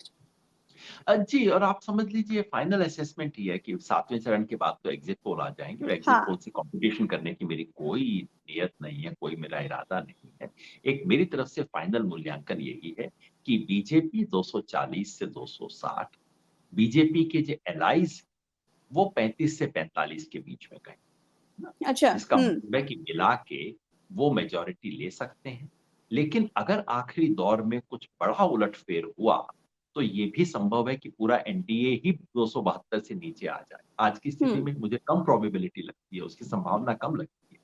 जी और आप समझ लीजिए फाइनल असेसमेंट ही है कि 7वें चरण के बाद तो एग्जिट पोल आ जाएँगे और एग्जिट हाँ, पोल से कॉम्पिटिशन करने की मेरी कोई नियत नहीं है, कोई मेरा इरादा नहीं है। एक मेरी तरफ से फाइनल मूल्यांकन यही है कि बीजेपी 240 से 260, बीजेपी के जो एलाइज़ वो 35 से 45 के बीच में कहीं, है ना? अच्छा, जिसका हुँ, मतलब है कि मिला के वो मेजॉरिटी ले सकते हैं। लेकिन अगर आखिरी दौर में कुछ बड़ा उलटफेर हुआ, तो ये भी संभव है कि पूरा एनडीए ही 272 से नीचे आ जाए। आज की हुँ। स्थिति में मुझे कम प्रोबेबिलिटी लगती है, उसकी संभावना कम लगती है।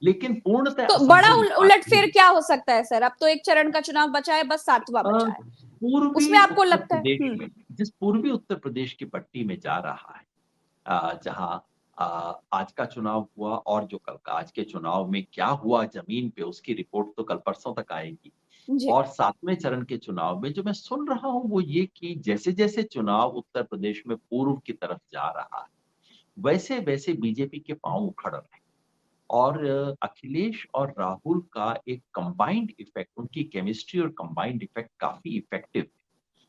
लेकिन पूर्णतः तो बड़ा असंभव ये बात उलटफेर नहीं है। क्या हो सकता है सर? अब तो एक चरण का चुनाव बचा है, बस 7वां अ, बचा है। उसमें पूर्वी आपको उत्तर लगता है प्रदेश हुँ, में जिस पूर्वी उत्तर प्रदेश की पट्टी में जा रहा है, जहाँ आज का चुनाव हुआ और जो कल का आज के चुनाव में क्या हुआ ज़मीन पे उसकी रिपोर्ट तो कल परसों तक आएगी। जी, और 7वें चरण के चुनाव में जो मैं सुन रहा हूँ वो ये कि जैसे-जैसे चुनाव उत्तर प्रदेश में पूर्व की तरफ जा रहा है, वैसे-वैसे बीजेपी के पाँव उखड़ रहे हैं। और अखिलेश और राहुल का एक कंबाइंड इफेक्ट, उनकी केमिस्ट्री और कंबाइंड इफेक्ट काफ़ी इफेक्टिव है।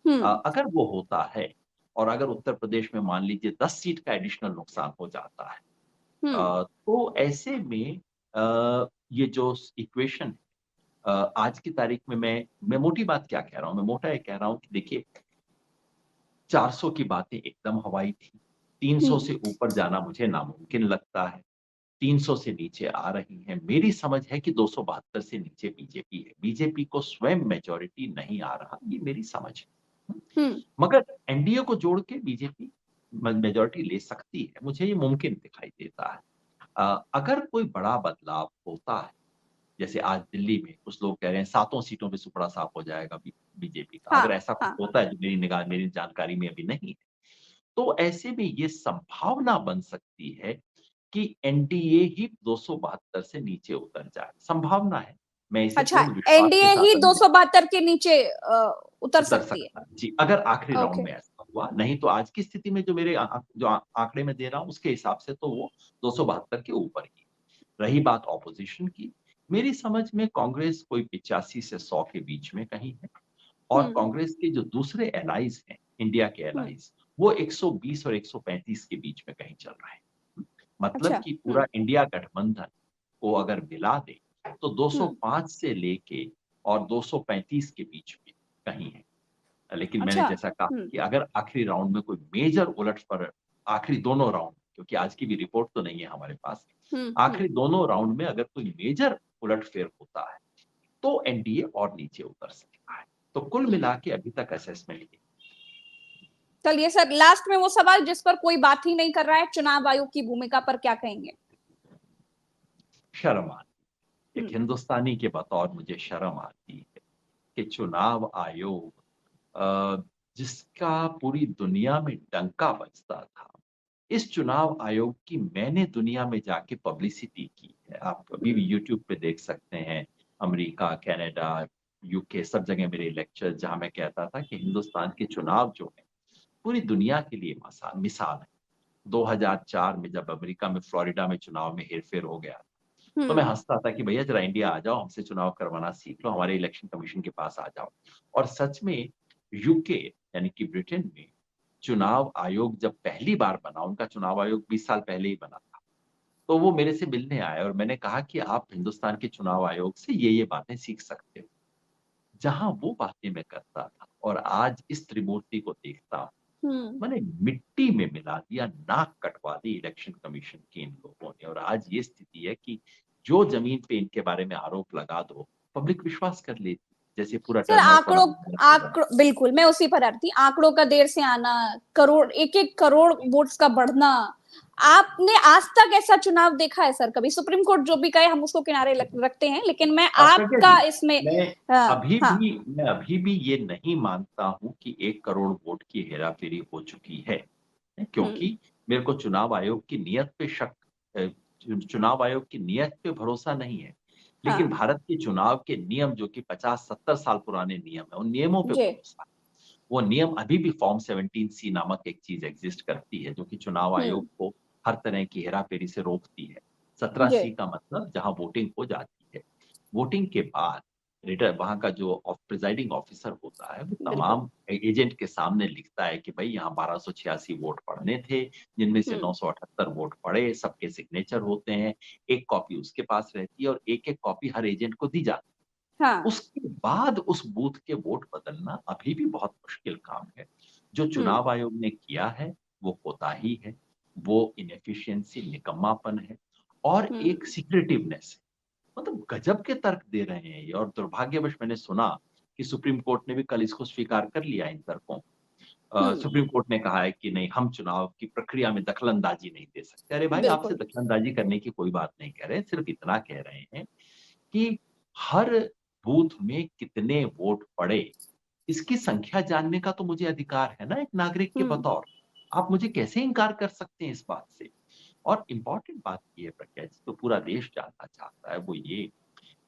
हुँ, अगर वो होता है और अगर उत्तर प्रदेश में मान लीजिए 10 सीट का एडिशनल नुकसान हो जाता है, हुँ, तो ऐसे में ये जो इक्वेशन आज की तारीख में मैं मोटी बात क्या कह रहा हूँ, मैं मोटा ये कह रहा हूँ कि देखिए 400 की बातें एकदम हवाई थी। हुँ, 300 से ऊपर जाना मुझे नामुमकिन लगता है। 300 से नीचे आ रही हैं। मेरी समझ है कि 272 से नीचे बीजेपी है। बीजेपी को स्वयं मेजॉरिटी नहीं आ रहा, ये मेरी समझ है। हुँ। हुँ, मगर एनडीए को जोड़ के बीजेपी मेजॉरिटी ले सकती है, मुझे ये मुमकिन दिखाई देता है। अगर कोई बड़ा बदलाव होता है, जैसे आज दिल्ली में कुछ लोग कह रहे हैं 7 सीटों पे सुपड़ा साफ हो जाएगा बीजेपी का। हाँ, अगर ऐसा कुछ हाँ, होता है जो मेरी जानकारी में अभी नहीं है, तो ऐसे में ये संभावना बन सकती है कि एनडीए ही 272 से नीचे उतर जाए। संभावना है, मैं इसे अच्छा, पूर्ण विश्वास के एनडीए साथ ही अभी 272 के नीचे उतर उतर सकती है। सकता है। जी, अगर आखिरी राउंड ओके, में ऐसा हुआ, नहीं तो आज की स्थिति में जो मेरे जो आंकड़े मैं दे रहा हूँ, उसके हिसाब से तो वो 272 के ऊपर ही। रही बात ऑपोज़िशन की, मेरी समझ में कांग्रेस कोई 85 से 100 के बीच में कहीं है हुँ, और कांग्रेस के जो दूसरे एलाइज़ हैं, इंडिया के हुँ, एलाइज़, वो 120 और 135 के बीच में कहीं चल रहे हैं। मतलब अच्छा, कि हुँ, पूरा इंडिया गठबंधन को अगर मिला दें, तो हुँ, 205 से लेके और 235 के बीच में कहीं है। लेकिन मैंने अच्छा, जैसा कहा हुँ, कि अगर आखिरी राउंड में कोई मेजर उलट-पलट, आखिरी दोनों राउंड, क्योंकि आज की भी रिपोर्ट तो नहीं है हमारे पास। हुँ, हुँ। आखिरी दोनों राउंड में अगर कोई मेजर उलट-फेर होता है, तो एनडीए और नीचे उतर सकता है। तो कुल मिला के अभी तक असेसमेंट ये चलिए सर लास्ट में वो सवाल जिस पर कोई बात ही नहीं कर रहा है, चुनाव आयोग की भूमिका पर क्या कहेंगे? शर्म आती है। हुँ, एक हिंदुस्तानी के बतौर मुझे शर्म आती है कि चुनाव आयोग जिसका पूरी दुनिया में डंका बजता था, इस चुनाव आयोग की मैंने दुनिया में जाके पब्लिसिटी की है। आप अभी भी हुँ, यूट्यूब पे देख सकते हैं, अमेरिका, कनाडा, यूके सब जगह मेरे लेक्चर जहाँ मैं कहता था कि हिंदुस्तान के चुनाव जो हैं, पूरी दुनिया के लिए मिसाल है। 2004 में जब अमेरिका में फ्लोरिडा में चुनाव में हेर-फेर हो गया, हुँ, तो मैं हँसता था कि भैया ज़रा इंडिया आ जाओ, हमसे चुनाव करवाना सीख लो, हमारे इलेक्शन कमीशन के पास आ जाओ। और सच में यूके यानी कि ब्रिटेन में चुनाव आयोग जब पहली बार बना, उनका चुनाव आयोग 20 साल पहले ही बना था, तो वो मेरे से मिलने आए और मैंने कहा कि आप हिंदुस्तान के चुनाव आयोग से ये बातें सीख सकते हो। जहां वो बातें मैं करता था और आज इस त्रिमूर्ति को देखता हूं, हम्म। मैंने मिट्टी में मिला दिया, नाक कटवा दी इलेक्शन कमीशन की इन लोगों ने। और आज ये स्थिति है कि जो जमीन पे इनके बारे में आरोप लगा दो, पब्लिक विश्वास कर लेती, जैसे पूरा सर टर्नआउट वाला आंकड़ों, मामला। आंकड़ों बिल्कुल मैं उसी पर आ रही थी। आंकड़ों का देर से आना, करोड़, एक एक करोड़ वोट्स का बढ़ना, आपने आज तक ऐसा चुनाव देखा है सर? कभी सुप्रीम कोर्ट जो भी कहे हम उसको किनारे रखते हैं, लेकिन मैं प्रज्ञा जी, आपका इसमें मैं अभी हाँ। भी मैं अभी भी ये नहीं मानता हूं कि 1 करोड़ वोट की हेराफेरी हो चुकी है, हम्म। क्योंकि मेरे को चुनाव आयोग की नीयत पे शक, चुनाव आयोग की नीयत पे भरोसा नहीं है, लेकिन हाँ भारत के चुनाव के नियम जो कि 50-70 साल पुराने नियम है, उन नियमों पे जी। भरोसा है। वो नियम अभी भी फॉर्म 17C नामक एक चीज एग्जिस्ट करती है, जो कि चुनाव हम्म। आयोग को हर तरह की हेराफेरी से रोकती है। 17C जी। का मतलब जहां वोटिंग हो जाती है, वोटिंग के बाद रिटर वहां का जो प्रिजाइडिंग ऑफिसर होता है, वो बिल्कुल। तमाम एजेंट के सामने लिखता है कि भाई यहाँ 1286 वोट पड़ने थे, जिनमें से हम्म। 978 वोट पड़े, सबके सिग्नेचर होते हैं, एक कॉपी उसके पास रहती है और एक एक कॉपी हर एजेंट को दी जाती है। हाँ। उसके बाद उस बूथ के वोट बदलना अभी भी बहुत मुश्किल काम है। जो हम्म। चुनाव आयोग ने किया है वो कोताही है, वो इनएफिशिएंसी, निकम्मापन है और हम्म। एक सीक्रेटिवनेस है। मतलब गजब के तर्क दे रहे हैं ये। और दुर्भाग्यवश मैंने सुना कि सुप्रीम कोर्ट ने भी कल इसको स्वीकार कर लिया इन तर्कों। हम्म। सुप्रीम कोर्ट ने कहा है कि नहीं, हम चुनाव की प्रक्रिया में दखलंदाजी नहीं दे सकते। अरे भाई, आपसे बिल्कुल। दखलंदाजी करने की कोई बात नहीं कह रहे, सिर्फ इतना कह रहे हैं कि हर बूथ में कितने वोट पड़े, इसकी संख्या जानने का तो मुझे अधिकार है ना, एक नागरिक के हम्म। बतौर। आप मुझे कैसे इनकार कर सकते हैं इस बात से? और इम्पोर्टेंट बात ये है प्रज्ञा जी, तो पूरा देश जानना चाहता है, वो ये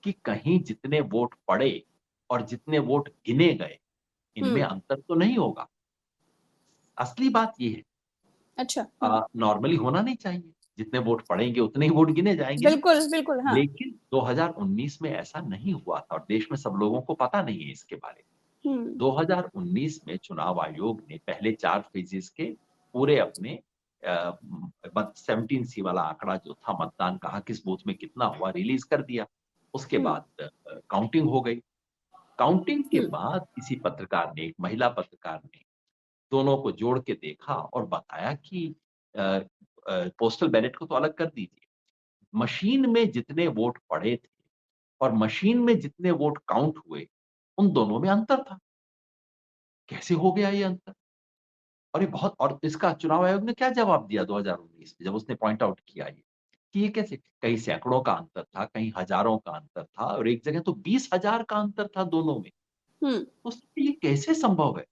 कि कहीं जितने वोट पड़े और जितने वोट गिने गए, इनमें हम्म। अंतर तो नहीं होगा। असली बात ये है, अच्छा। नॉर्मली होना नहीं चाहिए। जितने वोट पड़ेंगे उतने ही वोट गिने जाएंगे ना। बिल्कुल बिल्कुल। हाँ। लेकिन 2019 में ऐसा नहीं हुआ था और देश में सब लोगों को पता नहीं है इसके बारे में। हम्म। 2019 में चुनाव आयोग ने पहले 4 फेजेस के पूरे अपने 17C वाला आंकड़ा जो था, मतदान कहाँ किस बूथ में कितना हुआ, रिलीज कर दिया। उसके हम्म। बाद काउंटिंग हो गई। काउंटिंग के हम्म। बाद किसी पत्रकार ने, एक महिला पत्रकार ने, दोनों को जोड़ के देखा और बताया कि पोस्टल बैलेट को तो अलग कर दीजिए, मशीन में जितने वोट पड़े थे और मशीन में जितने वोट काउंट हुए, उन दोनों में अंतर था। कैसे हो गया ये अंतर? और ये बहुत, और इसका चुनाव आयोग ने क्या जवाब दिया 2019 में जब उसने पॉइंट आउट किया ये, कि ये कैसे? कहीं सैकड़ों का अंतर था, कहीं हजारों का अंतर था और एक जगह तो 20,000 का अंतर था दोनों में। हम्म। तो ये कैसे संभव है?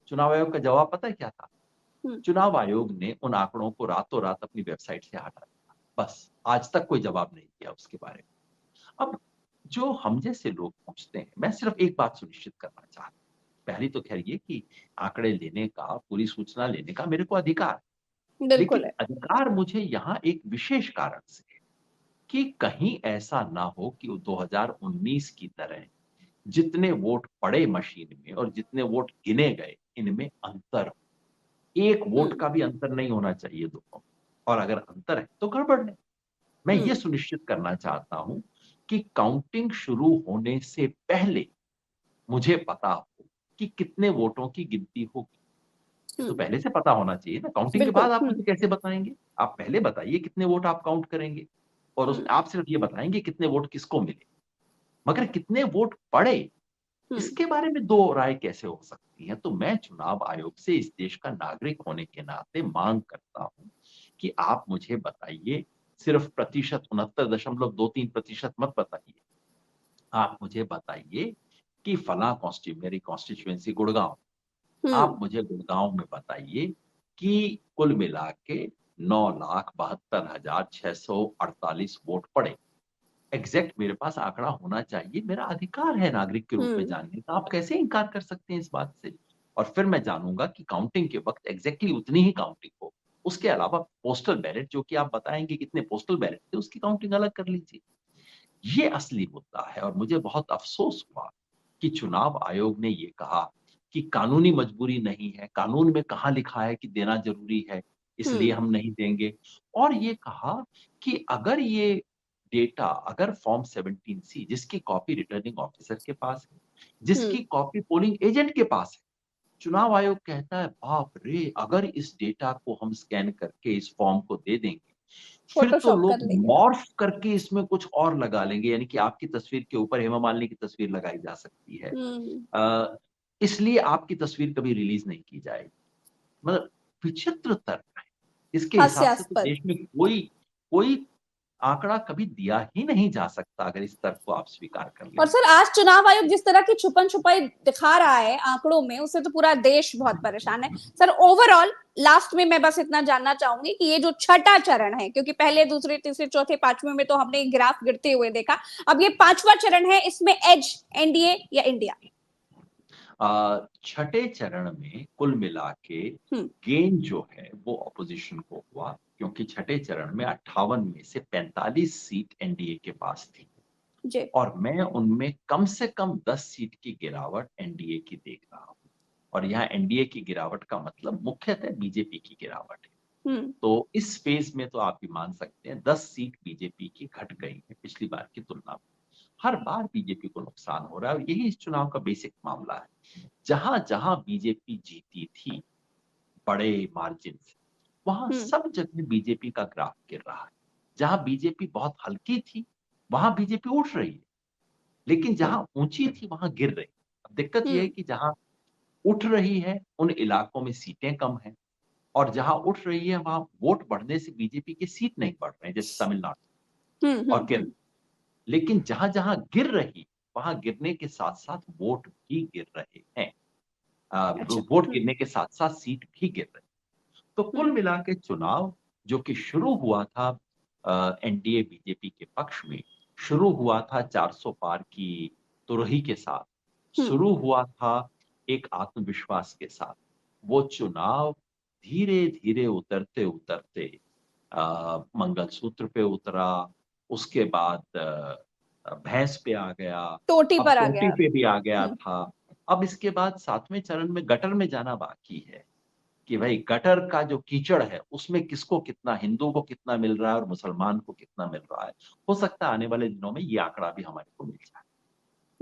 चुनाव आयोग का जवाब पता है क्या था? हम्म। चुनाव आयोग ने उन आंकड़ों को रातों रात अपनी वेबसाइट से हटा दिया। बस आज तक कोई जवाब नहीं दिया उसके बारे में। अब जो हम जैसे लोग पूछते हैं, मैं सिर्फ एक बात सुनिश्चित करना चाहता हूँ। पहली तो खैर ये कि आंकड़े लेने का, पूरी सूचना लेने का मेरे को अधिकार है। बिल्कुल लेकिन है। अधिकार मुझे यहाँ एक विशेष कारण से है कि कहीं ऐसा ना हो कि वो 2019 की तरह जितने वोट पड़े मशीन में और जितने वोट गिने गए, इनमें अंतर हो। एक वोट हम्म। का भी अंतर नहीं होना चाहिए दोनों में। और अगर अंतर है तो गड़बड़ है। मैं ये हम्म। सुनिश्चित करना चाहता हूं कि काउंटिंग शुरू होने से पहले मुझे पता हो कि कितने वोटों की गिनती होगी। ये तो हम्म। पहले से पता होना चाहिए ना। काउंटिंग के बिल्कुल। बाद आप हम्म। मुझे कैसे बताएंगे? आप पहले बताइए कितने वोट आप काउंट करेंगे और उसमें हम्म। आप सिर्फ ये बताएंगे कितने वोट किसको मिले, मगर कितने वोट पड़े, हम्म। इसके बारे में दो राय कैसे हो सकती है? तो मैं चुनाव आयोग से इस देश का नागरिक होने के नाते मांग करता हूं कि आप मुझे बताइए, सिर्फ प्रतिशत 69.23% मत बताइए। आप मुझे बताइए कि फला मेरी कॉन्स्टिट्यूएंसी गुड़गांव, आप हम्म। मुझे गुड़गांव में बताइए कि कुल मिला के 9,72,648 वोट पड़े। एग्जैक्ट मेरे पास आंकड़ा होना चाहिए, मेरा अधिकार है नागरिक के रूप में हम्म। जानने का। आप कैसे इनकार कर सकते हैं इस बात से? और फिर मैं जानूंगा कि काउंटिंग के वक्त एग्जैक्टली उतनी ही काउंटिंग हो। उसके अलावा पोस्टल बैलेट, जो कि आप बताएंगे कितने पोस्टल बैलेट थे, उसकी काउंटिंग अलग कर लीजिए। ये असली मुद्दा है और मुझे बहुत अफसोस हुआ कि चुनाव आयोग ने ये कहा कि कानूनी मजबूरी नहीं है, कानून में कहाँ लिखा है कि देना ज़रूरी है, इसलिए हम नहीं देंगे। और ये कहा कि अगर ये डेटा अगर फॉर्म 17C जिसकी कॉपी रिटर्निंग ऑफिसर के पास है, जिसकी कॉपी पोलिंग एजेंट के पास है, चुनाव आयोग कहता है बाप रे! अगर इस डेटा को हम स्कैन करके इस फॉर्म को दे देंगे, फिर तो फोटोशॉप लोग कर लेंगे। मॉर्फ करके इसमें कुछ और लगा लेंगे, यानी कि आपकी तस्वीर के ऊपर हेमा मालिनी की तस्वीर लगाई जा सकती है। हम्म। इसलिए आपकी तस्वीर कभी रिलीज़ नहीं की जाएगी। मतलब विचित्र तर्क है। इसके हिसाब से तो हास्यास्पद। देश में कोई कोई आंकड़ा कभी दिया ही नहीं जा सकता अगर इस तर्क को आप स्वीकार कर और लें। सर आज चुनाव आयोग जिस तरह की छुपन छुपाई दिखा रहा है आंकड़ों में, उससे तो पूरा देश बहुत परेशान है। सर ओवरऑल लास्ट में मैं बस इतना जानना चाहूंगी कि ये जो छठा चरण है, क्योंकि पहले दूसरे तीसरे चौथे पांचवें में तो हमने ग्राफ गिरते हुए देखा, अब ये पांचवा चरण है, इसमें एज एनडीए या इंडिया? छठे चरण में कुल मिला के हम्म। गेन जो है वो ऑपोजिशन को हुआ, क्योंकि छठे चरण में 58 में से 45 सीट एनडीए के पास थी जी। और मैं उनमें कम से कम 10 सीट की गिरावट एनडीए की देख रहा हूं। और यहाँ एनडीए की गिरावट का मतलब मुख्यतः बीजेपी की गिरावट है। हम्म। तो इस फेज में तो आप भी मान सकते हैं 10 सीट बीजेपी की घट गई है पिछली बार की तुलना में। हर बार बीजेपी को नुकसान हो रहा है और यही इस चुनाव का बेसिक मामला है। जहां-जहां बीजेपी जीती थी बड़े मार्जिन से, वहां हम्म। सब जगह बीजेपी का ग्राफ गिर रहा है। जहां बीजेपी बहुत हल्की थी, वहां बीजेपी उठ रही है, लेकिन जहां ऊंची थी वहां गिर रही है। अब दिक्कत यह है हम्म। कि जहां उठ रही है उन इलाकों में सीटें कम हैं और जहां उठ रही है वहां वोट बढ़ने से बीजेपी की सीट नहीं बढ़ रहे हैं, जैसे तमिलनाडु और केरल। लेकिन जहां-जहां गिर रही, वहां गिरने के साथ-साथ वोट भी गिर रहे हैं। अच्छा। वोट गिरने के साथ-साथ सीट भी गिर रही। तो कुल हम्म। मिला के चुनाव जो कि शुरू हुआ था एनडीए बीजेपी के पक्ष में, शुरू हुआ था 400 पार की तुरही के साथ, हम्म। शुरू हुआ था एक आत्मविश्वास के साथ। वो चुनाव धीरे-धीरे उतरते-उतरते मंगलसूत्र पे उतरा, उसके बाद भैंस पे आ गया, टोटी अब पर आ चोटी गया। पे भी आ गया हम्म। था। अब इसके बाद 7वें चरण में गटर में जाना बाकी है, कि भाई गटर का जो कीचड़ है, उसमें किसको कितना, हिंदू को कितना मिल रहा है और मुसलमान को कितना मिल रहा है। हो सकता है आने वाले दिनों में ये आंकड़ा भी हमारे को मिल जाए।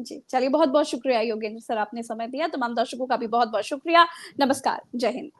जी, चलिए बहुत बहुत शुक्रिया योगेंद्र सर, आपने समय दिया। तमाम दर्शकों का भी बहुत बहुत शुक्रिया। नमस्कार, जय हिंद।